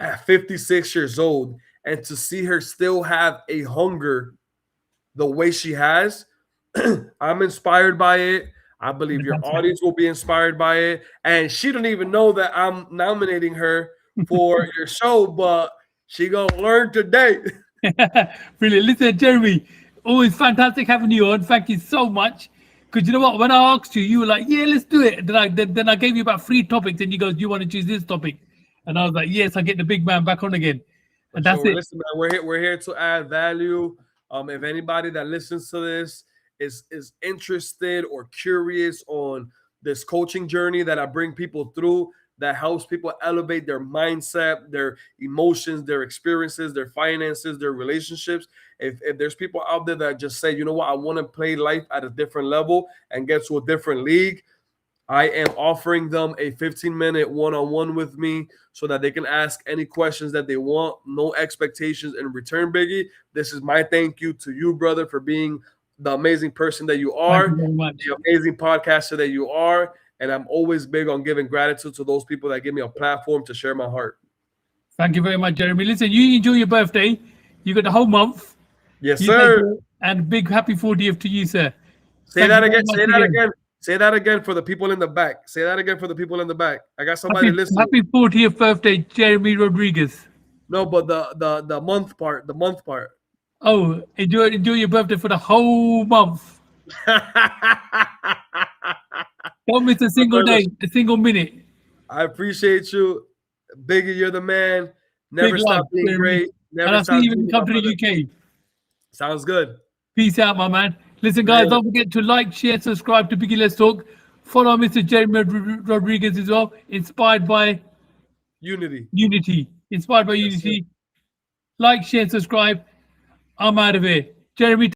at 56 years old, and to see her still have a hunger the way she has, I'm inspired by it. I believe your audience will be inspired by it. And she don't even know that I'm nominating her for your show, but she gonna learn today. Brilliant. Listen, Jeremy, always fantastic having you on. Thank you so much. Because you know what? When I asked you, you were like, "Yeah, let's do it." Then I gave you about 3 topics, and you go, "Do you want to choose this topic?" And I was like, "Yes, I get the big man back on again." And that's So it. listen, man, we're here to add value. If anybody that listens to this is interested or curious on this coaching journey that I bring people through, that helps people elevate their mindset, their emotions, their experiences, their finances, their relationships. If there's people out there that just say, you know what, I want to play life at a different level and get to a different league, I am offering them a 15-minute one-on-one with me so that they can ask any questions that they want. No expectations in return, Biggie. This is my thank you to you, brother, for being the amazing person that you are, Thank you very much. the amazing podcaster that you are. And I'm always big on giving gratitude to those people that give me a platform to share my heart. Thank you very much, Jeremy. Listen, you enjoy your birthday. You got the whole month. Yes, You sir. take care, and big happy 40th to you, sir. Say Thank that you very again. much Say that again. Say that again for the people in the back. Say that again for the people in the back. I got somebody listening. Happy 40th birthday, Jeremy Rodriguez. No, but the month part. The month part. Oh, enjoy your birthday for the whole month. Don't miss a single day, a single minute. I appreciate you, Biggie. You're the man. Never Big stop love, being Jeremy. great. Never And I'll see stop you when being you come my to brother. the UK. Sounds good. Peace out, my man. Listen, guys, Yeah. don't forget to like, share, subscribe to Biggie Let's Talk. Follow Mr. Jeremy Rodriguez as well. Inspired by Unity. Unity. Inspired by Yes, Unity. Like, share, subscribe. I'm out of here. Jeremy.